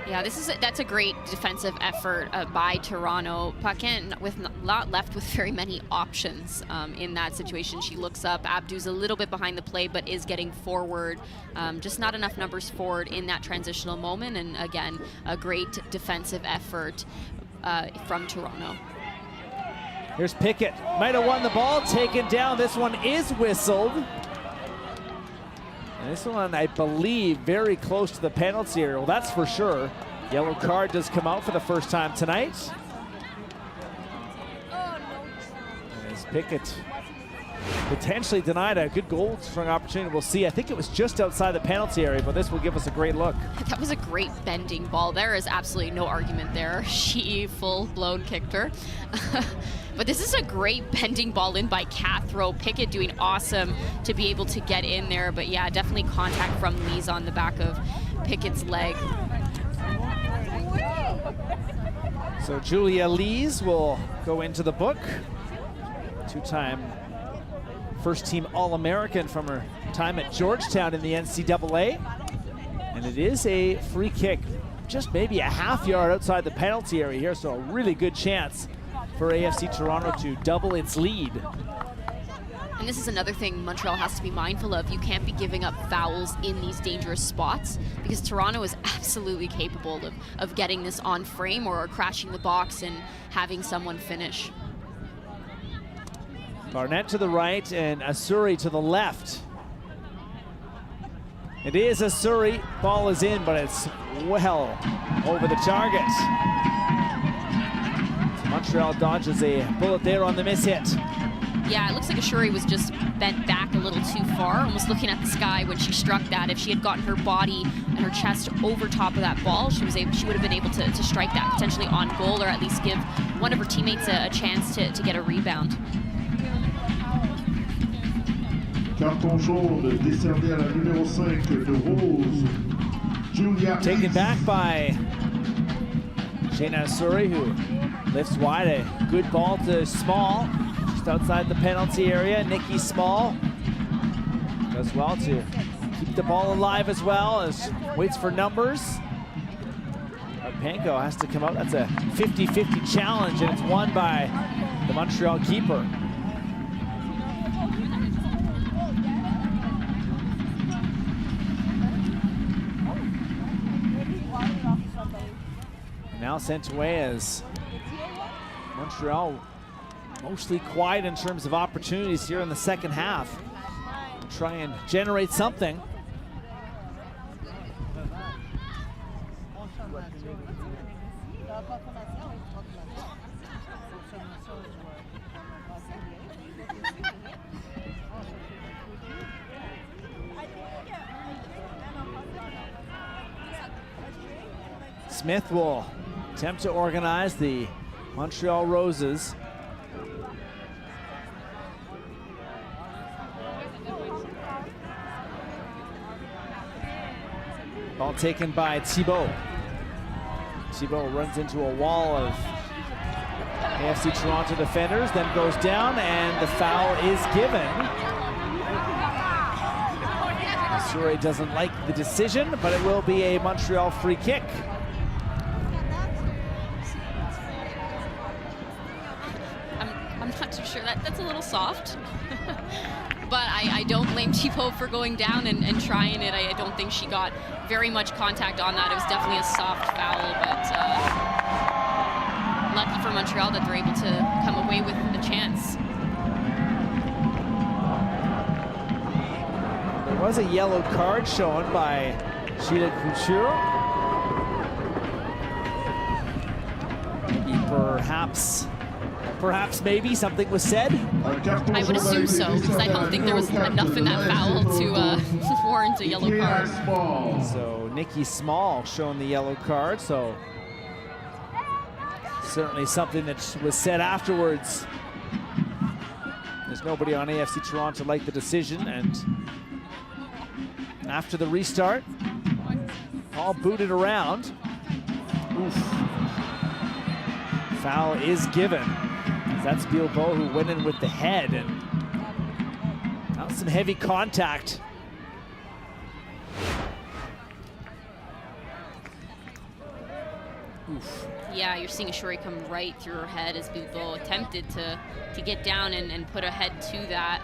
Yeah, that's a great defensive effort by Toronto. Pécan with not left with very many options in that situation. She looks up. Abdu's a little bit behind the play, but is getting forward. Just not enough numbers forward in that transitional moment. And again, a great defensive effort from Toronto. Here's Pickett. Might have won the ball, taken down. This one is whistled. And this one, I believe, very close to the penalty area. Well, that's for sure. Yellow card does come out for the first time tonight. As Pickett potentially denied a good goal scoring opportunity. We'll see. I think it was just outside the penalty area, but this will give us a great look. That was a great bending ball. There is absolutely no argument there. She full-blown kicked her. But this is a great bending ball in by Cathro. Pickett doing awesome to be able to get in there. But yeah, definitely contact from Lees on the back of Pickett's leg. So Julia Lees will go into the book. Two-time first-team All-American from her time at Georgetown in the NCAA. And it is a free kick, just maybe a half yard outside the penalty area here, so a really good chance for AFC Toronto to double its lead. And this is another thing Montreal has to be mindful of. You can't be giving up fouls in these dangerous spots because Toronto is absolutely capable of getting this on frame or crashing the box and having someone finish. Barnett to the right and Asuri to the left. It is Asuri. Ball is in, but it's well over the target. Montreal dodges a bullet there on the miss hit. Yeah, it looks like Ashuri was just bent back a little too far, almost looking at the sky when she struck that. If she had gotten her body and her chest over top of that ball, she would have been able to strike that potentially on goal, or at least give one of her teammates a chance to get a rebound. Carton jaune décerné à la numéro 5 de Rose, Julia. Taken back by Shayna Asuri, who lifts wide. A good ball to Small. Outside the penalty area. Nikki Small does well to keep the ball alive as well as waits for numbers. Panko has to come out. That's a 50-50 challenge, and it's won by the Montreal keeper. Now sent away as Montreal mostly quiet in terms of opportunities here in the second half. Try and generate something. Smith will attempt to organize the Montreal Roses. Ball taken by Thibault. Thibault runs into a wall of AFC Toronto defenders, then goes down, and the foul is given. Asuri doesn't like the decision, but it will be a Montreal free kick. I'm not too sure. That's a little soft. But I don't blame Thibault for going down and trying it. I don't think she got very much contact on that. It was definitely a soft foul, but lucky for Montreal that they're able to come away with the chance. There was a yellow card shown by Sheila Couture. Perhaps maybe something was said. I would assume so, because I don't think there was enough in that foul to warrant a yellow card. So Nikki Small shown the yellow card, so certainly something that was said afterwards. There's nobody on AFC Toronto like the decision, and after the restart, all booted around. Oof. Foul is given. That's Bilbao who went in with the head, and now some heavy contact. Oof. Yeah, you're seeing Ashuri come right through her head as Bilbao attempted to get down and put a head to that.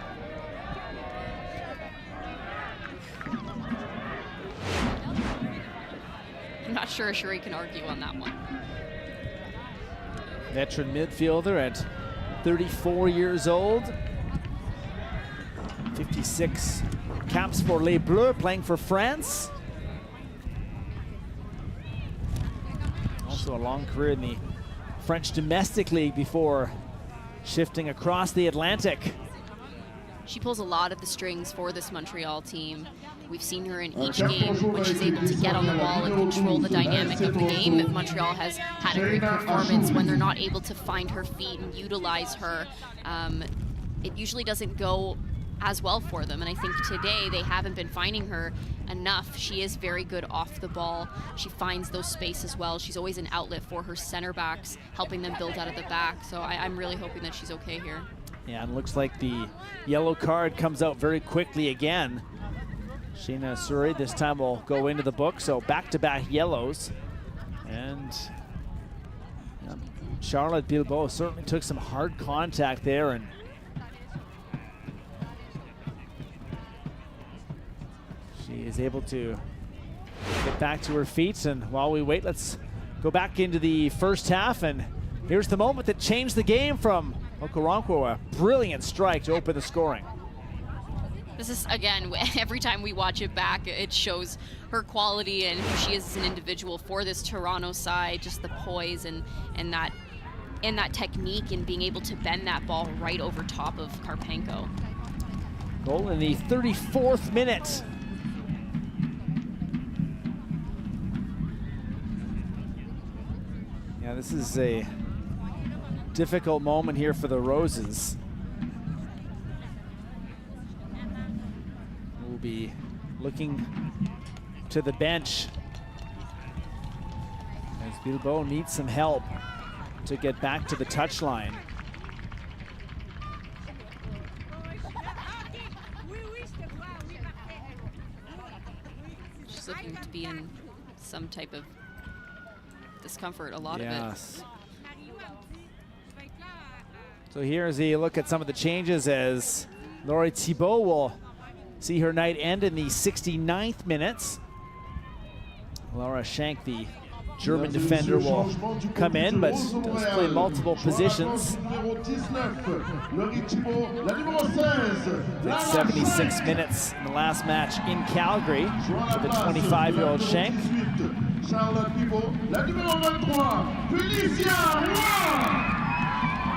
I'm not sure Ashuri can argue on that one. Veteran midfielder at 34 years old. 56 caps for Les Bleus, playing for France. Also a long career in the French domestic league before shifting across the Atlantic. She pulls a lot of the strings for this Montreal team. We've seen her in each game when she's able to get on the ball and control the dynamic of the game. If Montreal has had a great performance, when they're not able to find her feet and utilize her, it usually doesn't go as well for them. And I think today they haven't been finding her enough. She is very good off the ball. She finds those spaces well. She's always an outlet for her center backs, helping them build out of the back. So I'm really hoping that she's okay here. Yeah, and looks like the yellow card comes out very quickly again. Sheena Asuri this time will go into the book, so back-to-back yellows. And Charlotte Bilbao certainly took some hard contact there and She's able to get back to her feet, and while we wait, let's go back into the first half, and here's the moment that changed the game from Okoronkwo, a brilliant strike to open the scoring. This is, again, every time we watch it back, it shows her quality and who she is as an individual for this Toronto side, just the poise and that technique and being able to bend that ball right over top of Karpenko. Goal in the 34th minute. Yeah, this is a difficult moment here for the Roses. We'll be looking to the bench as Bilbao needs some help to get back to the touchline. She's looking to be in some type of discomfort, a lot of it. So here's a look at some of the changes as Laurie Thibault will see her night end in the 69th minutes. Laura Schenk, the German defender, will come in, but does play multiple positions. Did 76 minutes in the last match in Calgary for the 25-year-old Schenk.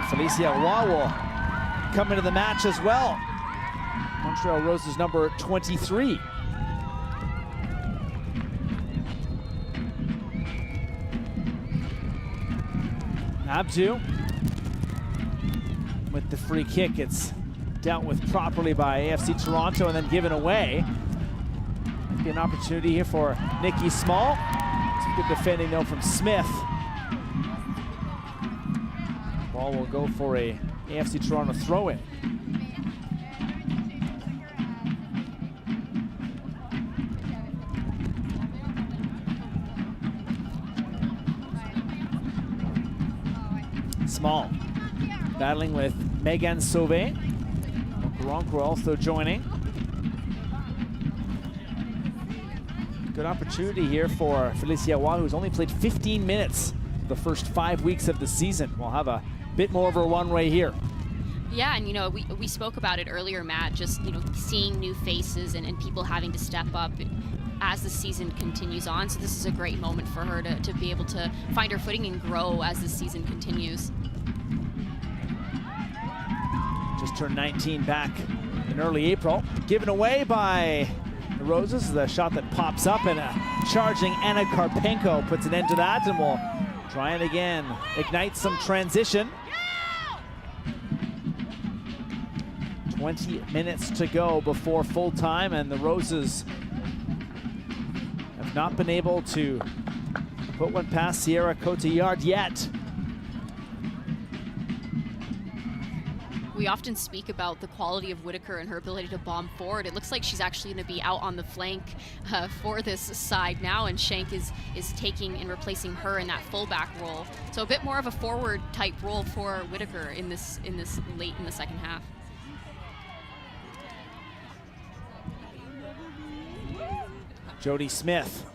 Felicia Roy will come into the match as well. Montreal Roses number 23. Abdu with the free kick. It's dealt with properly by AFC Toronto and then given away. Might be an opportunity here for Nikki Small. Some good defending though from Smith. Ball will go for a AFC Toronto throw-in. Small battling with Megan Sauvé. Okoronkwo also joining. Good opportunity here for Felicia Roy, who's only played 15 minutes the first 5 weeks of the season. We'll have a bit more of a runway here. Yeah, and we spoke about it earlier, Matt, just seeing new faces and people having to step up as the season continues on. So this is a great moment for her to be able to find her footing and grow as the season continues. Just turned 19 back in early April. Given away by the Roses. The shot that pops up, and a charging Anna Karpenko puts an end to that, and we'll try it again. Ignite some transition. 20 minutes to go before full time, and the Roses have not been able to put one past Sierra Cotillard yet. We often speak about the quality of Whitaker and her ability to bomb forward. It looks like she's actually going to be out on the flank for this side now, and Schenk is taking and replacing her in that fullback role. So a bit more of a forward type role for Whitaker in this late in the second half. Jody Smith.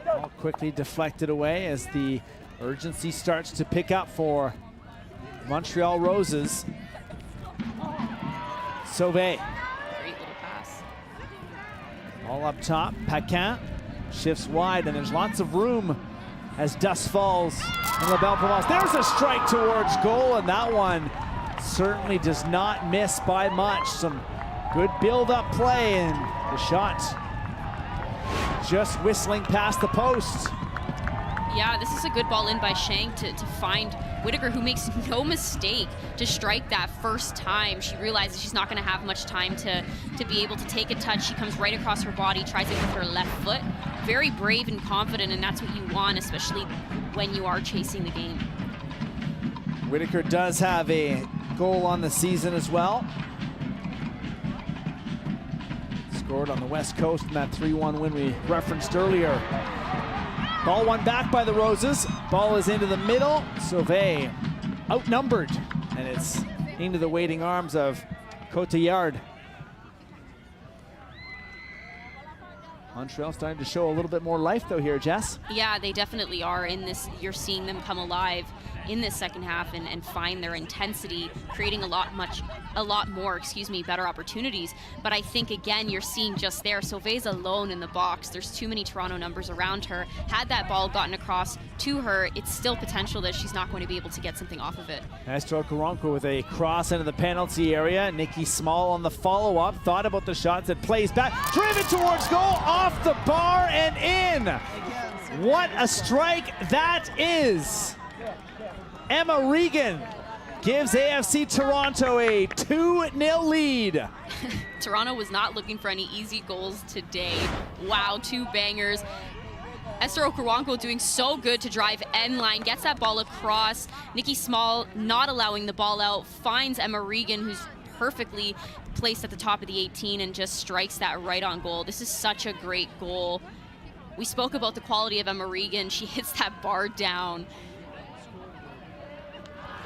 All quickly deflected away as the urgency starts to pick up for Montreal Roses. Sauvé. Great little pass. All up top. Paquin shifts wide, and there's lots of room as dust falls in La Belle Province. There's a strike towards goal, and that one certainly does not miss by much. Some good build-up play, and the shot just whistling past the post. Yeah, this is a good ball in by Schenk to find Whitaker, who makes no mistake to strike that first time. She realizes she's not going to have much time to be able to take a touch. She comes right across her body, tries it with her left foot. Very brave and confident, and that's what you want, especially when you are chasing the game. Whitaker does have a goal on the season as well. Scored on the West Coast in that 3-1 win we referenced earlier. Ball won back by the Roses. Ball is into the middle. Sauvé outnumbered, and it's into the waiting arms of Cotillard. Montreal starting to show a little bit more life though here, Jess. Yeah, they definitely are in this. You're seeing them come alive in this second half and find their intensity, creating a lot more, better opportunities. But I think, again, you're seeing just there, Sauvé's alone in the box. There's too many Toronto numbers around her. Had that ball gotten across to her, it's still potential that she's not going to be able to get something off of it. Esther Okoronkwo with a cross into the penalty area. Nikki Small on the follow-up, thought about the shots, it plays back, driven towards goal, off the bar and in. What a strike that is. Emma Regan gives AFC Toronto a 2-0 lead. Toronto was not looking for any easy goals today. Wow, 2 bangers. Esther Okoronkwo doing so good to drive end line, gets that ball across. Nikki Small not allowing the ball out, finds Emma Regan, who's perfectly placed at the top of the 18, and just strikes that right on goal. This is such a great goal. We spoke about the quality of Emma Regan. She hits that bar down.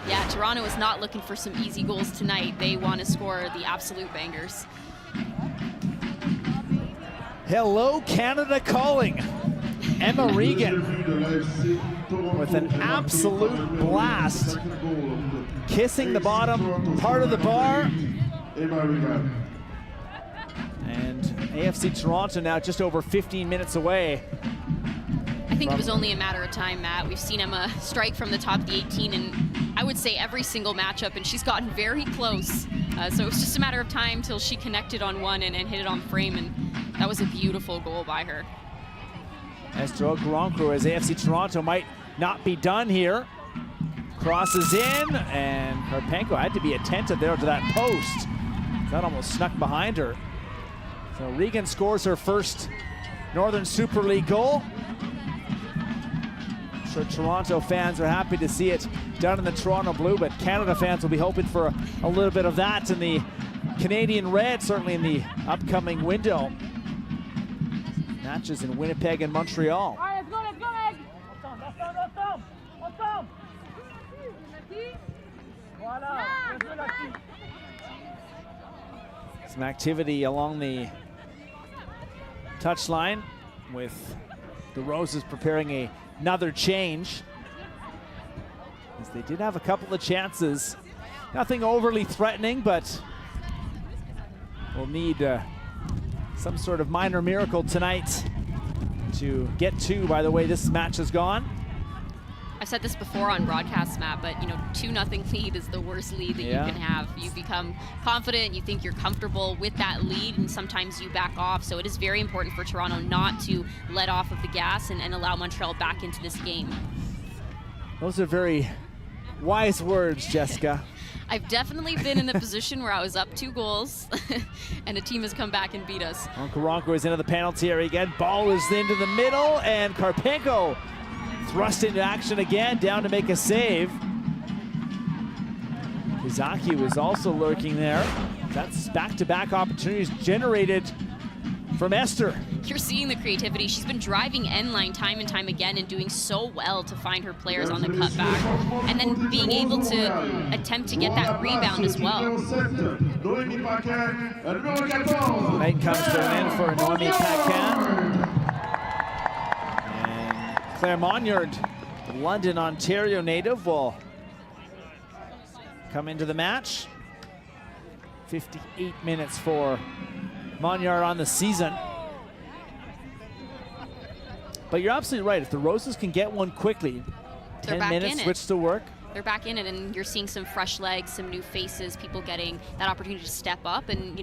Yeah, Toronto is not looking for some easy goals tonight. They want to score the absolute bangers. Hello, Canada calling. Emma Regan with an absolute blast, kissing the bottom part of the bar. And AFC Toronto now just over 15 minutes away. I think it was only a matter of time, Matt. We've seen Emma strike from the top of the 18, and I would say every single matchup, and she's gotten very close. So it was just a matter of time till she connected on one and hit it on frame, and that was a beautiful goal by her. Esther Okoronkwo, as AFC Toronto might not be done here. Crosses in, and Karpenko had to be attentive there to that post. That almost snuck behind her. So Regan scores her first Northern Super League goal. I'm sure Toronto fans are happy to see it done in the Toronto blue, but Canada fans will be hoping for a little bit of that in the Canadian red, certainly in the upcoming window. Matches in Winnipeg and Montreal. All right, let's go, Some activity along the touchline with the Roses preparing another change, as they did have a couple of chances. Nothing overly threatening, but we'll need some sort of minor miracle tonight to get to, by the way this match has gone. I've said this before on broadcast, Matt, but 2-0 lead is the worst lead that you can have. You become confident, you think you're comfortable with that lead, and sometimes you back off. So it is very important for Toronto not to let off of the gas and allow Montreal back into this game. Those are very wise words, Jessica. I've definitely been in the position where I was up 2 goals and a team has come back and beat us. Okoronkwo is into the penalty area again. Ball is into the middle, and Karpenko thrust into action again, down to make a save. Kizaki was also lurking there. That's back-to-back opportunities generated from Esther. You're seeing the creativity. She's been driving end line time and time again and doing so well to find her players on the cutback, and then being able to attempt to get that rebound as well. Night comes to an end for Noemi Paquin. And Claire Monyard, London, Ontario native, will come into the match. 58 minutes for Monyard on the season. But you're absolutely right. If the Roses can get one quickly, 10 minutes, switch to work. They're back in it, and you're seeing some fresh legs, some new faces, people getting that opportunity to step up. And,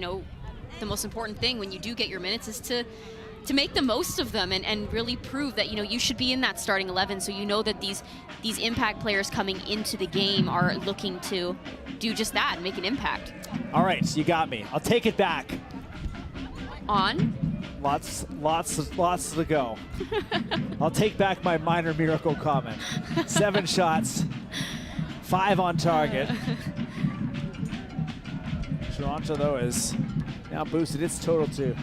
the most important thing when you do get your minutes is to make the most of them and really prove that, you should be in that starting 11. So that these impact players coming into the game are looking to do just that and make an impact. All right, you got me. I'll take it back. On? Lots to go. I'll take back my minor miracle comment. 7 shots, 5 on target. Toronto, though, has now boosted its total to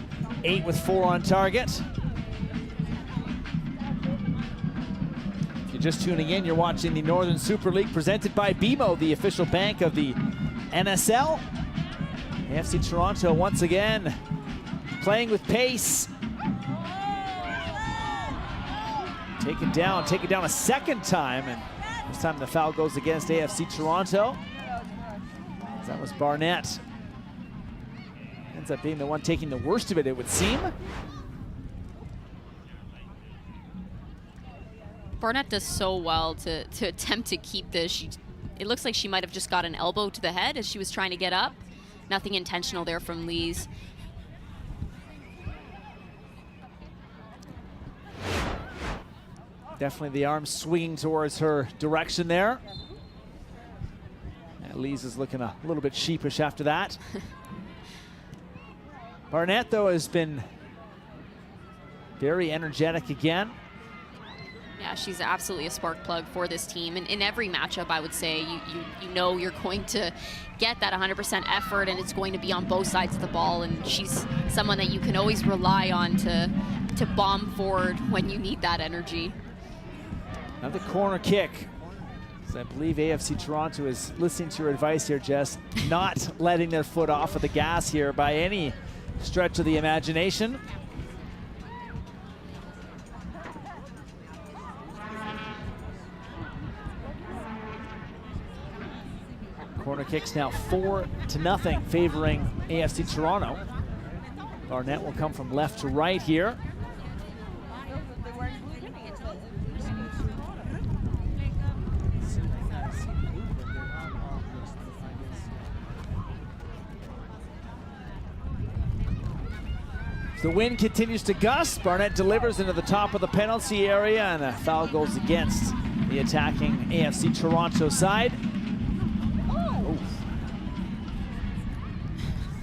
8 with 4 on target. If you're just tuning in, you're watching the Northern Super League presented by BMO, the official bank of the NSL. AFC Toronto once again playing with pace. Taken down a second time, and this time the foul goes against AFC Toronto. That was Barnett. Ends up being the one taking the worst of it, it would seem. Barnett does so well to attempt to keep this. It looks like she might have just got an elbow to the head as she was trying to get up. Nothing intentional there from Lees. Definitely the arm swinging towards her direction there. Lees is looking a little bit sheepish after that. Barnett, though, has been very energetic again. Yeah, she's absolutely a spark plug for this team. And in every matchup, I would say, you know you're going to get that 100% effort, and it's going to be on both sides of the ball. And she's someone that you can always rely on to bomb forward when you need that energy. Another corner kick. So I believe AFC Toronto is listening to your advice here, Jess, not letting their foot off of the gas here by any stretch of the imagination. Corner kicks now 4-0 favoring AFC Toronto. Barnett will come from left to right here. The wind continues to gust. Barnett delivers into the top of the penalty area, and a foul goes against the attacking AFC Toronto side. Oh.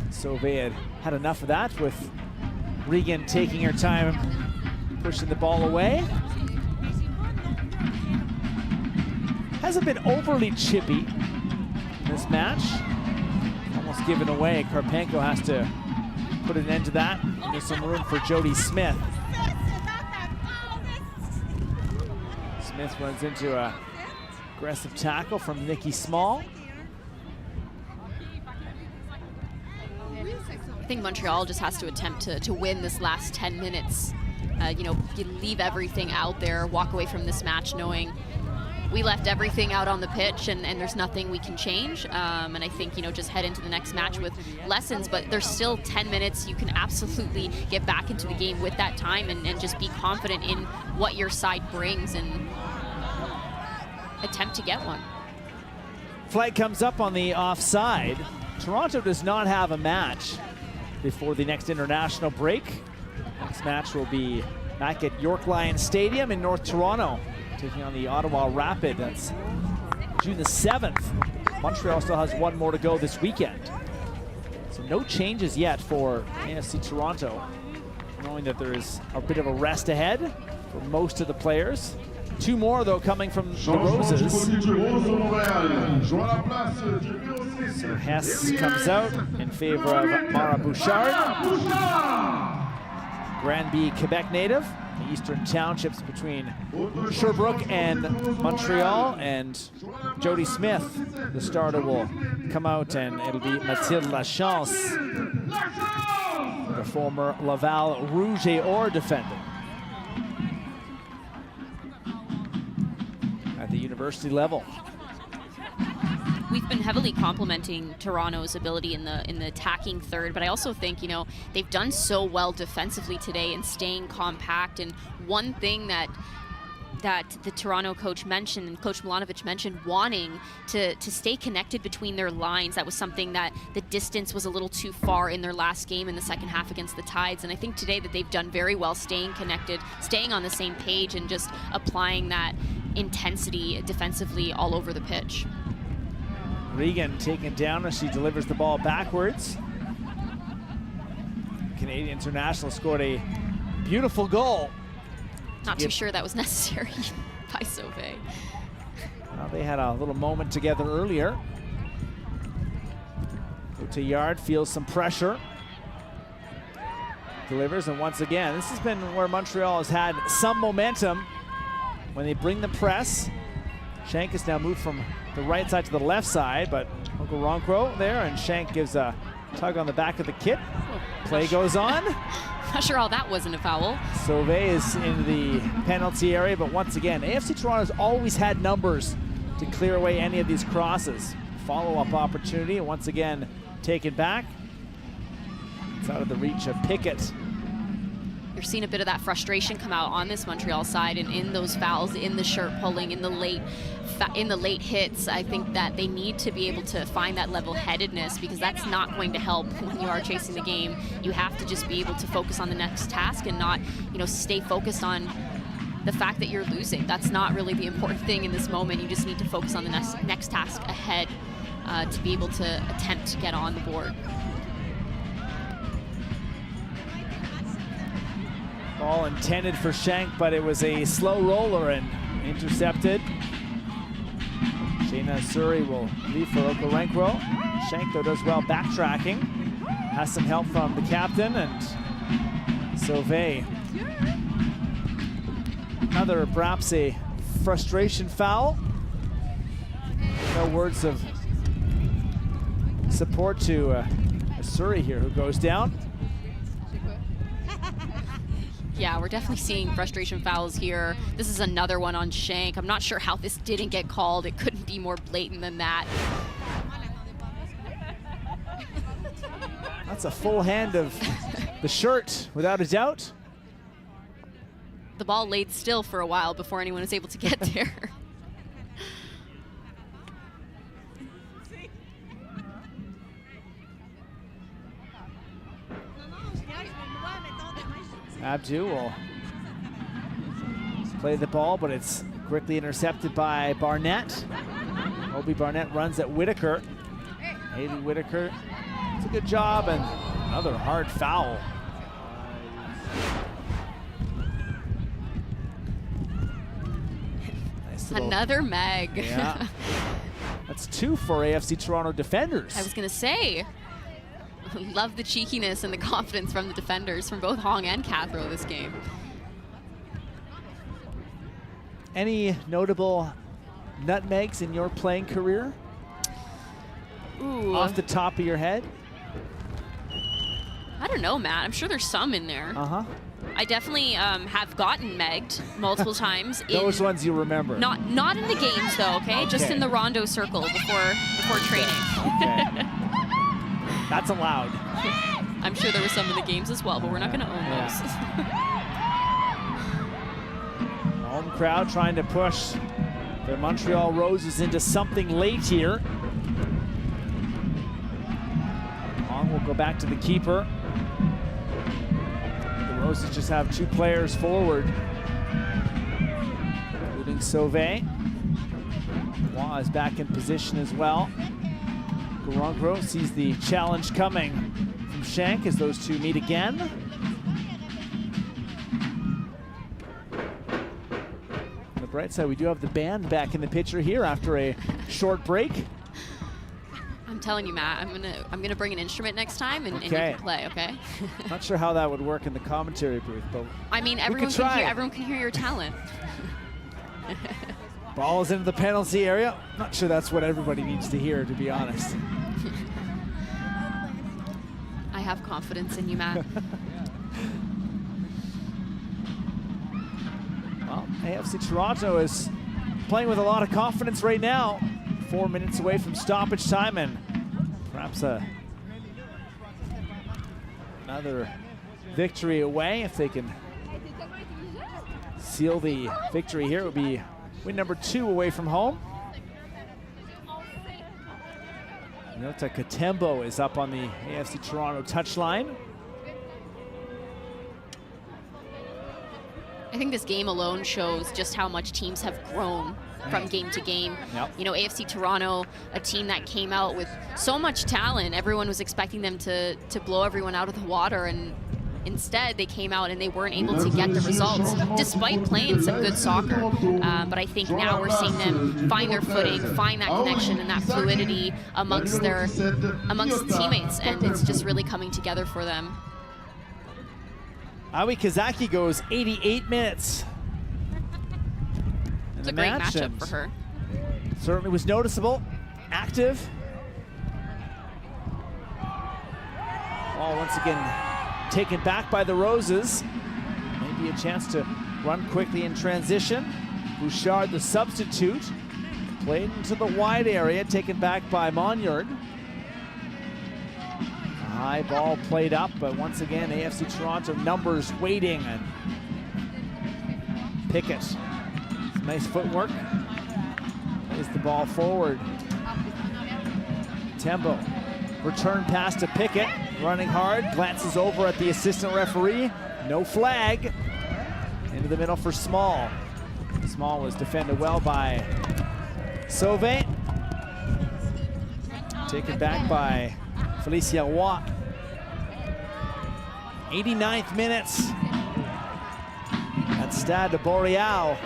Sauvé had enough of that, with Regan taking her time, pushing the ball away. Hasn't been overly chippy in this match. Almost given away. Karpenko has to put an end to that. There's some room for Jody Smith. Smith runs into a aggressive tackle from Nikki Small. I think Montreal just has to attempt to win this last 10 minutes. You know, you leave everything out there, walk away from this match knowing we left everything out on the pitch, and there's nothing we can change. And I think, you know, just head into the next match with lessons, but there's still 10 minutes. You can absolutely get back into the game with that time and just be confident in what your side brings and attempt to get one. Flag comes up on the offside. Toronto does not have a match before the next international break. Next match will be back at York Lions Stadium in North Toronto, taking on the Ottawa Rapid. That's June the 7th. Montreal still has one more to go this weekend. So no changes yet for AFC Toronto, knowing that there is a bit of a rest ahead for most of the players. Two more, though, coming from the Roses. So Hess comes out in favor of Mara Bouchard. Granby, Quebec native. The eastern townships between Sherbrooke and Montreal, and Jody Smith, the starter, will come out, and it'll be Mathilde Lachance, the former Laval Rouge et Or defender at the university level. We've been heavily complimenting Toronto's ability in the attacking third, but I also think, you know, they've done so well defensively today and staying compact. And one thing that the Toronto coach mentioned, and Coach Milanovic mentioned, wanting to stay connected between their lines. That was something that the distance was a little too far in their last game in the second half against the Tides. And I think today that they've done very well staying connected, staying on the same page, and just applying that intensity defensively all over the pitch. Regan taken down as she delivers the ball backwards. Canadian international scored a beautiful goal. Not too sure that was necessary by Sauvé. Well, they had a little moment together earlier. Yard feels some pressure. Delivers, and once again, this has been where Montreal has had some momentum when they bring the press. Shank has now moved from the right side to the left side, but Okoronkwo there, and Shank gives a tug on the back of the kit. Play goes on. Not sure how that wasn't a foul. Sauvé is in the penalty area, but once again, AFC Toronto's always had numbers to clear away any of these crosses. Follow-up opportunity, and once again, taken back. It's out of the reach of Pickett. You're seeing a bit of that frustration come out on this Montreal side, and in those fouls, in the shirt pulling, in the late hits. I think that they need to be able to find that level-headedness, because that's not going to help when you are chasing the game. You have to just be able to focus on the next task and not, stay focused on the fact that you're losing. That's not really the important thing in this moment. You just need to focus on the next task ahead to be able to attempt to get on the board. Ball intended for Shank, but it was a slow roller and intercepted. Shayna Suri will leave for Okorenkwo. Shank, though, does well backtracking. Has some help from the captain, and Sauvé. Another, perhaps a frustration foul. No words of support to Suri here, who goes down. Yeah, we're definitely seeing frustration fouls here. This is another one on Shank. I'm not sure how this didn't get called. It couldn't be more blatant than that. That's a full hand of the shirt, without a doubt. The ball laid still for a while before anyone was able to get there. Abdu will play the ball, but it's quickly intercepted by Barnett. Obi Barnett runs at Whitaker. Haley Whitaker, it's a good job, and another hard foul. Nice little, another mag. Yeah. That's 2 for AFC Toronto defenders. I was gonna say, love the cheekiness and the confidence from the defenders from both Hong and Cathro this game. Any notable nutmegs in your playing career? Ooh. Off the top of your head? I don't know, Matt. I'm sure there's some in there. Uh-huh. I definitely have gotten megged multiple times. Those ones you remember? Not in the games, though, okay? Just in the rondo circle before training. Okay. That's allowed. I'm sure there were some in the games as well, but we're not going to own those. Home crowd trying to push the Montreal Roses into something late here. Hong will go back to the keeper. The Roses just have 2 players forward, including Sauvé. Wah is back in position as well. Okorenkwo sees the challenge coming from Shank as those two meet again. On the bright side, we do have the band back in the picture here after a short break. I'm telling you, Matt, I'm gonna bring an instrument next time and you can play, okay? Not sure how that would work in the commentary booth, but I mean, everyone can hear your talent. Ball is into the penalty area. Not sure that's what everybody needs to hear, to be honest. I have confidence in you, Matt. Well, AFC Toronto is playing with a lot of confidence right now. 4 minutes away from stoppage time, and perhaps another victory away. If they can seal the victory here, it would be win number 2 away from home. Nyota Katembo is up on the AFC Toronto touchline. I think this game alone shows just how much teams have grown from game to game. Yep. You know, AFC Toronto, a team that came out with so much talent. Everyone was expecting them to blow everyone out of the water, and instead they came out and they weren't able to get the results despite playing some good soccer. But I think now we're seeing them find their footing, find that connection and that fluidity amongst the teammates, and it's just really coming together for them. Aoi Kazaki goes 88 minutes. It's a great matchup for her. Certainly was noticeable, active. Ball once again taken back by the Roses. Maybe a chance to run quickly in transition. Bouchard, the substitute, played into the wide area, taken back by Monyard. A high ball played up, but once again, AFC Toronto numbers waiting. And Pickett, some nice footwork, plays the ball forward. Tembo, return pass to Pickett, running hard, glances over at the assistant referee, no flag. Into the middle for Small. Small was defended well by Sauvé. Taken back by Felicia Roy. 89th minutes at Stade Boreal.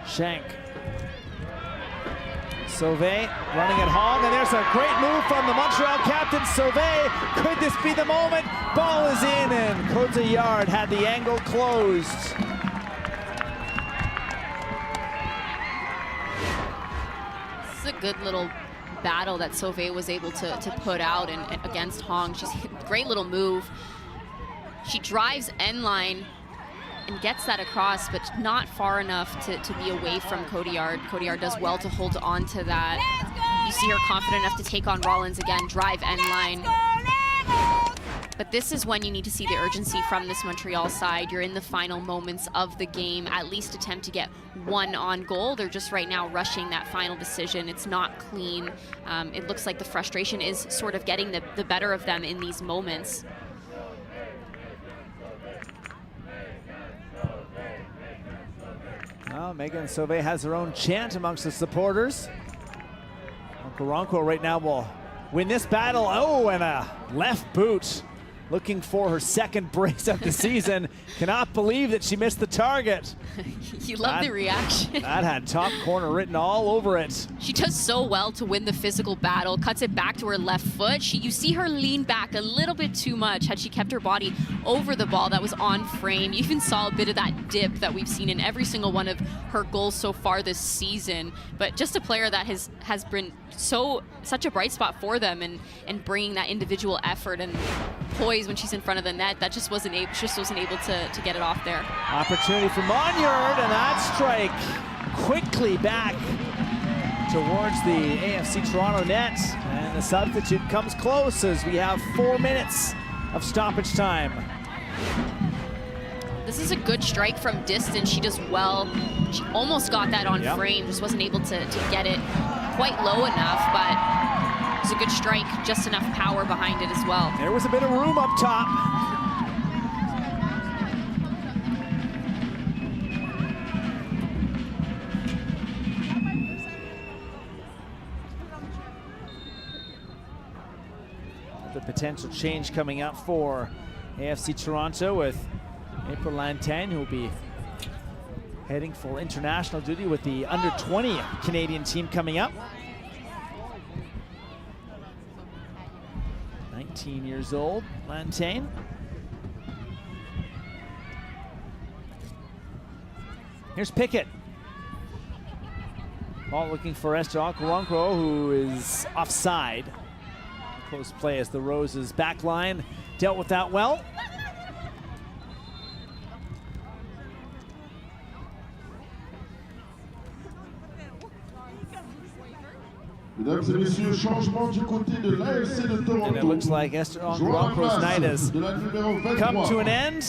Shank. Sauvé running at Hong, and there's a great move from the Montreal captain, Sauvé. Could this be the moment? Ball is in, and Cotillard had the angle closed. This is a good little battle that Sauvé was able to put out and against Hong. She's a great little move. She drives end line and gets that across, but not far enough to be away from Cotillard. Cotillard does well to hold on to that. You see her confident enough to take on Rollins again, drive end line. But this is when you need to see the urgency from this Montreal side. You're in the final moments of the game. At least attempt to get one on goal. They're just right now rushing that final decision. It's not clean. It looks like the frustration is sort of getting the better of them in these moments. Well, Megan Sauvé has her own chant amongst the supporters. Ronco right now will win this battle. Oh, and a left boot. Looking for her second brace of the season. Cannot believe that she missed the target. You love the reaction. That had top corner written all over it. She does so well to win the physical battle, cuts it back to her left foot. You see her lean back a little bit too much. Had she kept her body over the ball, that was on frame. You even saw a bit of that dip that we've seen in every single one of her goals so far this season. But just a player that has been such a bright spot for them, and bringing that individual effort and poise when she's in front of the net, that just wasn't able to get it off there. Opportunity for Monyard, and that strike quickly back towards the AFC Toronto net, and the substitute comes close as we have 4 minutes of stoppage time. This is a good strike from distance. She does well. She almost got that on frame, just wasn't able to get it quite low enough, but it was a good strike, just enough power behind it as well. There was a bit of room up top. The potential change coming up for AFC Toronto with April Lantagne, who will be heading for international duty with the under-20 Canadian team coming up. 19 years old, Lantagne. Here's Pickett. Ball looking for Esther Okoronkwo, who is offside. Close play as the Roses back line dealt with that well. Mesdames et messieurs, changement du côté de l'AFC de Toronto. And it looks like Esther Okoronkwo's night has come to an end.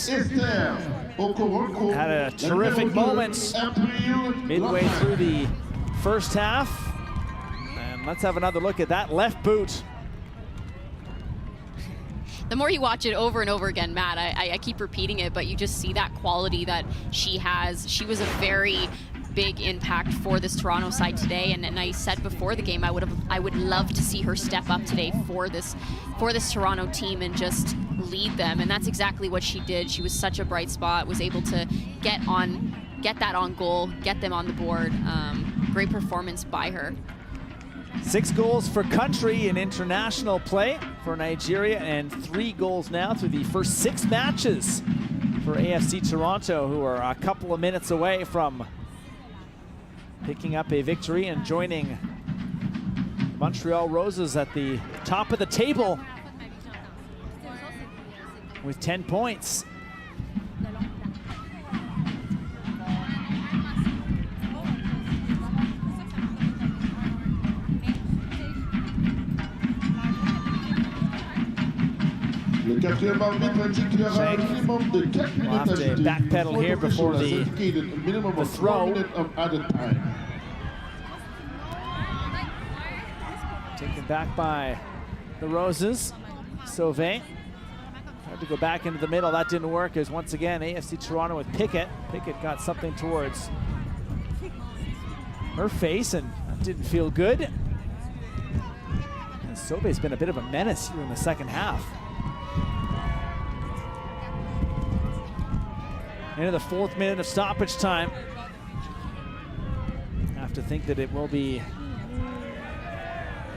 Had a terrific moment midway through the first half. And let's have another look at that left boot. The more you watch it over and over again, Matt, I keep repeating it, but you just see that quality that she has. She was a very big impact for this Toronto side today, and I said before the game I would love to see her step up today for this Toronto team and just lead them, and that's exactly what she did. She was such a bright spot, was able to get that on goal, get them on the board. Great performance by her. 6 goals for country in international play for Nigeria, and 3 goals now through the first 6 matches for AFC Toronto, who are a couple of minutes away from picking up a victory and joining Montreal Roses at the top of the table with 10 points. Le quatrième arbitre indique qu'il y aura un minimum de 4 We'll have minutes to ajoutées. backpedal here before Official has the indicated a minimum of throw. 4 minutes of added time. Taken back by the Roses. Sauvé tried to go back into the middle. That didn't work as once again AFC Toronto with Pickett. Pickett got something towards her face and that didn't feel good. And Sauvé's been a bit of a menace here in the second half. Into the 4th minute of stoppage time. Have to think that it will be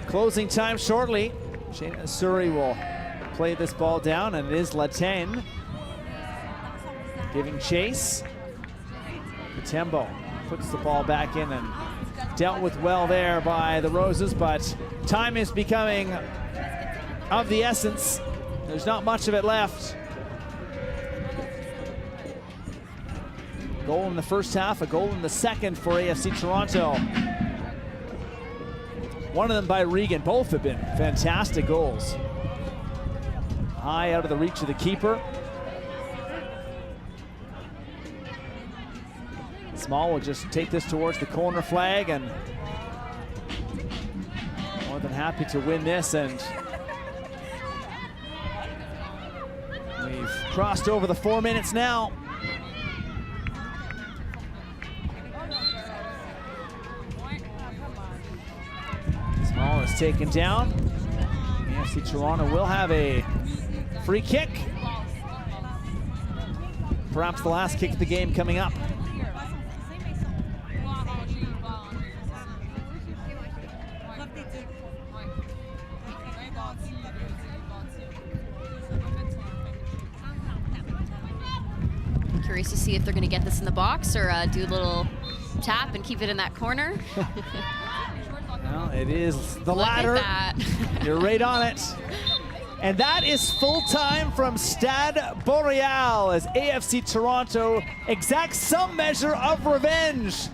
closing time shortly. Shayna Surrey will play this ball down, and it is Latane giving chase. Katembo puts the ball back in and dealt with well there by the Roses, but time is becoming of the essence. There's not much of it left. Goal in the first half, a goal in the second for AFC Toronto. One of them by Regan. Both have been fantastic goals. High out of the reach of the keeper. Small will just take this towards the corner flag and more than happy to win this. And we've crossed over the 4 minutes now. Small is taken down. AFC Toronto will have a free kick. Perhaps the last kick of the game coming up. Curious to see if they're going to get this in the box or do a little tap and keep it in that corner. Well, it is the Look latter. at that. You're right on it. And that is full time from Stade Boreal as AFC Toronto exacts some measure of revenge,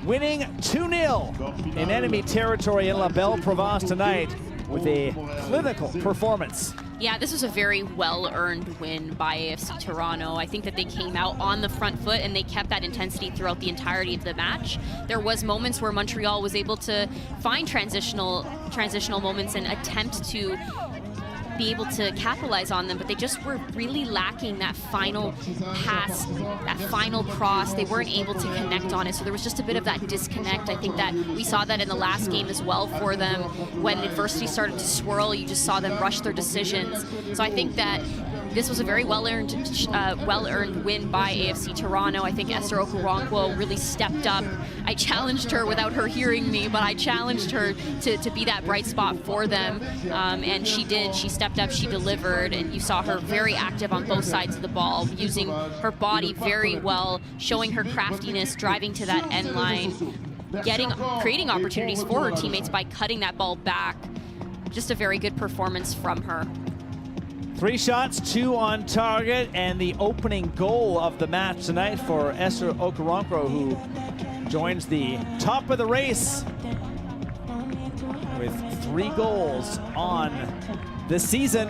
winning 2-0 in enemy territory in La Belle Province tonight with a clinical performance. Yeah, this was a very well-earned win by AFC Toronto. I think that they came out on the front foot and they kept that intensity throughout the entirety of the match. There was moments where Montreal was able to find transitional moments and attempt to be able to capitalize on them, but they just were really lacking that final pass, that final cross. They weren't able to connect on it, so there was just a bit of that disconnect. I think that we saw that in the last game as well for them. When adversity started to swirl, you just saw them rush their decisions. So I think that this was a very well-earned win by AFC Toronto. I think Esther Okoronkwo really stepped up. I challenged her without her hearing me, but I challenged her to be that bright spot for them, and she did. She stepped up, she delivered, and you saw her very active on both sides of the ball, using her body very well, showing her craftiness, driving to that end line, creating opportunities for her teammates by cutting that ball back. Just a very good performance from her. 3 shots, 2 on target, and the opening goal of the match tonight for Esther Okoronkwo, who joins the top of the race with 3 goals on the season.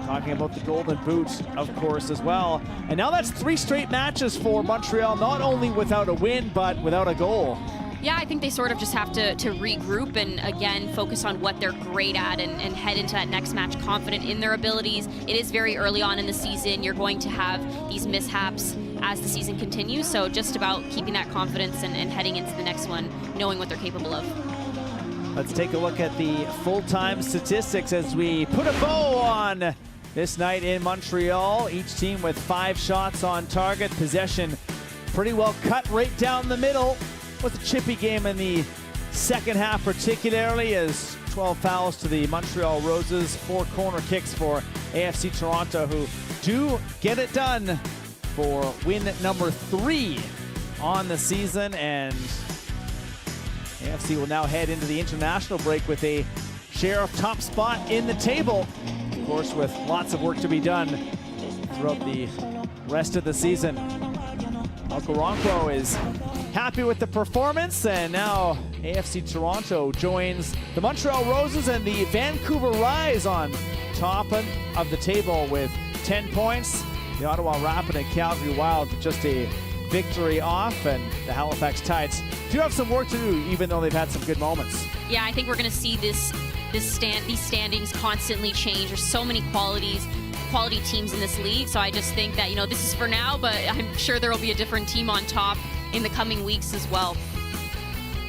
Talking about the Golden Boot, of course, as well. And now that's 3 straight matches for Montreal, not only without a win, but without a goal. Yeah, I think they sort of just have to regroup and, again, focus on what they're great at and head into that next match confident in their abilities. It is very early on in the season. You're going to have these mishaps as the season continues, so just about keeping that confidence and heading into the next one, knowing what they're capable of. Let's take a look at the full-time statistics as we put a bow on this night in Montreal. Each team with 5 shots on target. Possession pretty well cut right down the middle. Was a chippy game in the second half, particularly as 12 fouls to the Montreal Roses, 4 corner kicks for AFC Toronto, who do get it done for win number 3 on the season. And AFC will now head into the international break with a share of top spot in the table. of course, with lots of work to be done throughout the rest of the season. Okoronkwo is happy with the performance, and now AFC Toronto joins the Montreal Roses and the Vancouver Rise on top of the table with 10 points. The Ottawa Rapid and Calgary Wild just a victory off, and the Halifax Tides do have some work to do, even though they've had some good moments. Yeah, I think we're going to see these standings constantly change. There's so many quality teams in this league, so I just think that, this is for now, but I'm sure there will be a different team on top in the coming weeks as well.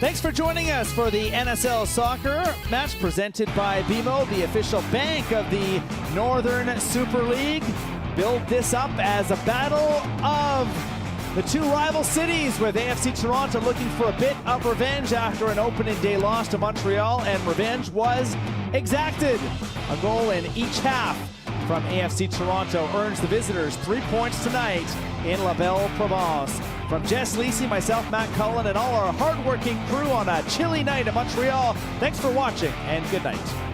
Thanks for joining us for the NSL Soccer match presented by BMO, the official bank of the Northern Super League. Build this up as a battle of the two rival cities, with AFC Toronto looking for a bit of revenge after an opening day loss to Montreal, and revenge was exacted. A goal in each half from AFC Toronto earns the visitors 3 points tonight in La Belle Province. From Jess Lisi, myself, Matt Cullen, and all our hardworking crew on a chilly night in Montreal, thanks for watching and good night.